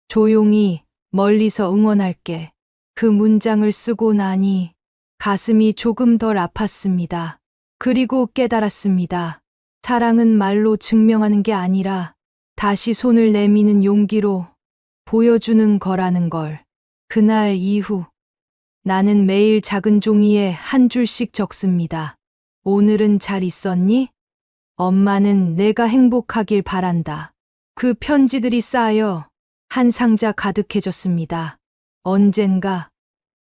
조용히 멀리서 응원할게. 그 문장을 쓰고 나니 가슴이 조금 덜 아팠습니다. 그리고 깨달았습니다. 사랑은 말로 증명하는 게 아니라 다시 손을 내미는 용기로 보여주는 거라는 걸. 그날 이후 나는 매일 작은 종이에 한 줄씩 적습니다. 오늘은 잘 있었니? 엄마는 내가 행복하길 바란다. 그 편지들이 쌓여 한 상자 가득해졌습니다. 언젠가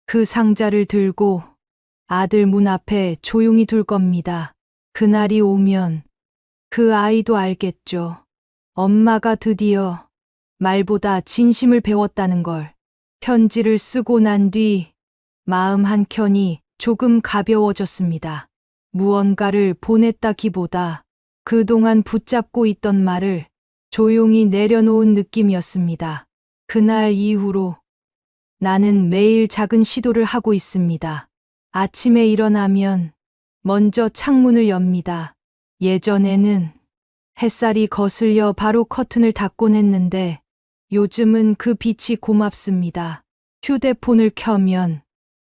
그 상자를 들고 아들 문 앞에 조용히 둘 겁니다. 그날이 오면 그 아이도 알겠죠. 엄마가 드디어 말보다 진심을 배웠다는 걸. 편지를 쓰고 난 뒤 마음 한켠이 조금 가벼워졌습니다. 무언가를 보냈다기보다 그동안 붙잡고 있던 말을 조용히 내려놓은 느낌이었습니다. 그날 이후로 나는 매일 작은 시도를 하고 있습니다. 아침에 일어나면 먼저 창문을 엽니다. 예전에는 햇살이 거슬려 바로 커튼을 닫곤 했는데 요즘은 그 빛이 고맙습니다. 휴대폰을 켜면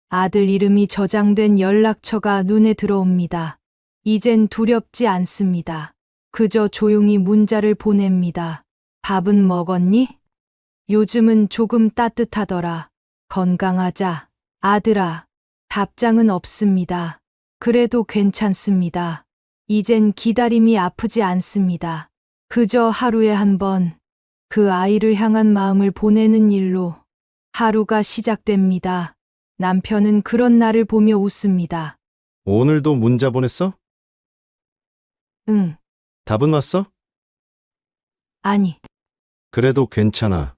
아들 이름이 저장된 연락처가 눈에 들어옵니다. 이젠 두렵지 않습니다. 그저 조용히 문자를 보냅니다. 밥은 먹었니? 요즘은 조금 따뜻하더라. 건강하자. 아들아. 답장은 없습니다. 그래도 괜찮습니다. 이젠 기다림이 아프지 않습니다. 그저 하루에 한 번 그 아이를 향한 마음을 보내는 일로 하루가 시작됩니다. 남편은 그런 나를 보며 웃습니다. 오늘도 문자 보냈어? 응, 답은 왔어? 아니. 그래도 괜찮아.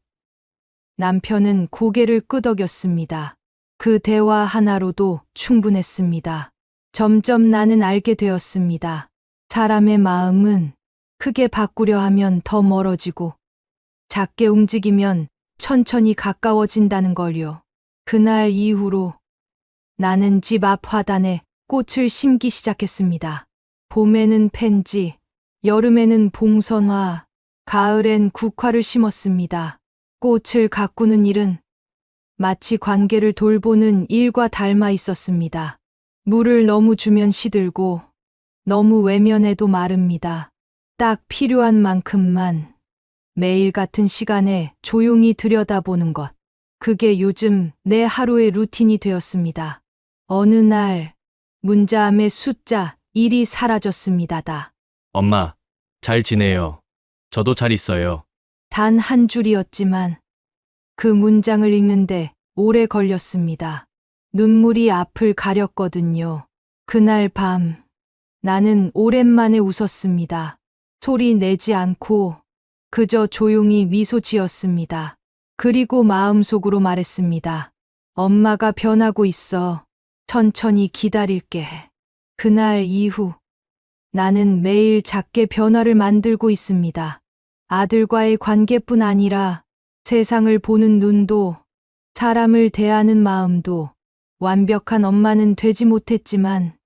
남편은 고개를 끄덕였습니다. 그 대화 하나로도 충분했습니다. 점점 나는 알게 되었습니다. 사람의 마음은 크게 바꾸려 하면 더 멀어지고 작게 움직이면 천천히 가까워진다는 걸요. 그날 이후로 나는 집 앞 화단에 꽃을 심기 시작했습니다. 봄에는 펜지, 여름에는 봉선화, 가을엔 국화를 심었습니다. 꽃을 가꾸는 일은 마치 관계를 돌보는 일과 닮아 있었습니다. 물을 너무 주면 시들고 너무 외면해도 마릅니다. 딱 필요한 만큼만 매일 같은 시간에 조용히 들여다보는 것. 그게 요즘 내 하루의 루틴이 되었습니다. 어느 날 문자함의 숫자 1이 사라졌습니다. 엄마, 잘 지내요. 저도 잘 있어요. 단 한 줄이었지만 그 문장을 읽는데 오래 걸렸습니다. 눈물이 앞을 가렸거든요. 그날 밤 나는 오랜만에 웃었습니다. 소리 내지 않고 그저 조용히 미소 지었습니다. 그리고 마음속으로 말했습니다. 엄마가 변하고 있어. 천천히 기다릴게. 그날 이후 나는 매일 작게 변화를 만들고 있습니다. 아들과의 관계뿐 아니라 세상을 보는 눈도, 사람을 대하는 마음도. 완벽한 엄마는 되지 못했지만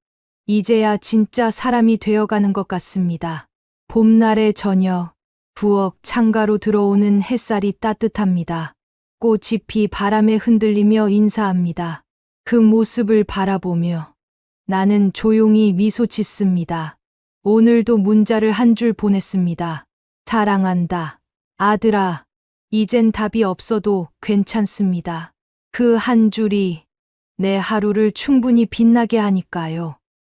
이제야 진짜 사람이 되어가는 것 같습니다. 봄날의 저녁, 부엌 창가로 들어오는 햇살이 따뜻합니다. 꽃잎이 바람에 흔들리며 인사합니다. 그 모습을 바라보며 나는 조용히 미소 짓습니다. 오늘도 문자를 한 줄 보냈습니다. 사랑한다. 아들아, 이젠 답이 없어도 괜찮습니다. 그 한 줄이 내 하루를 충분히 빛나게 하니까요.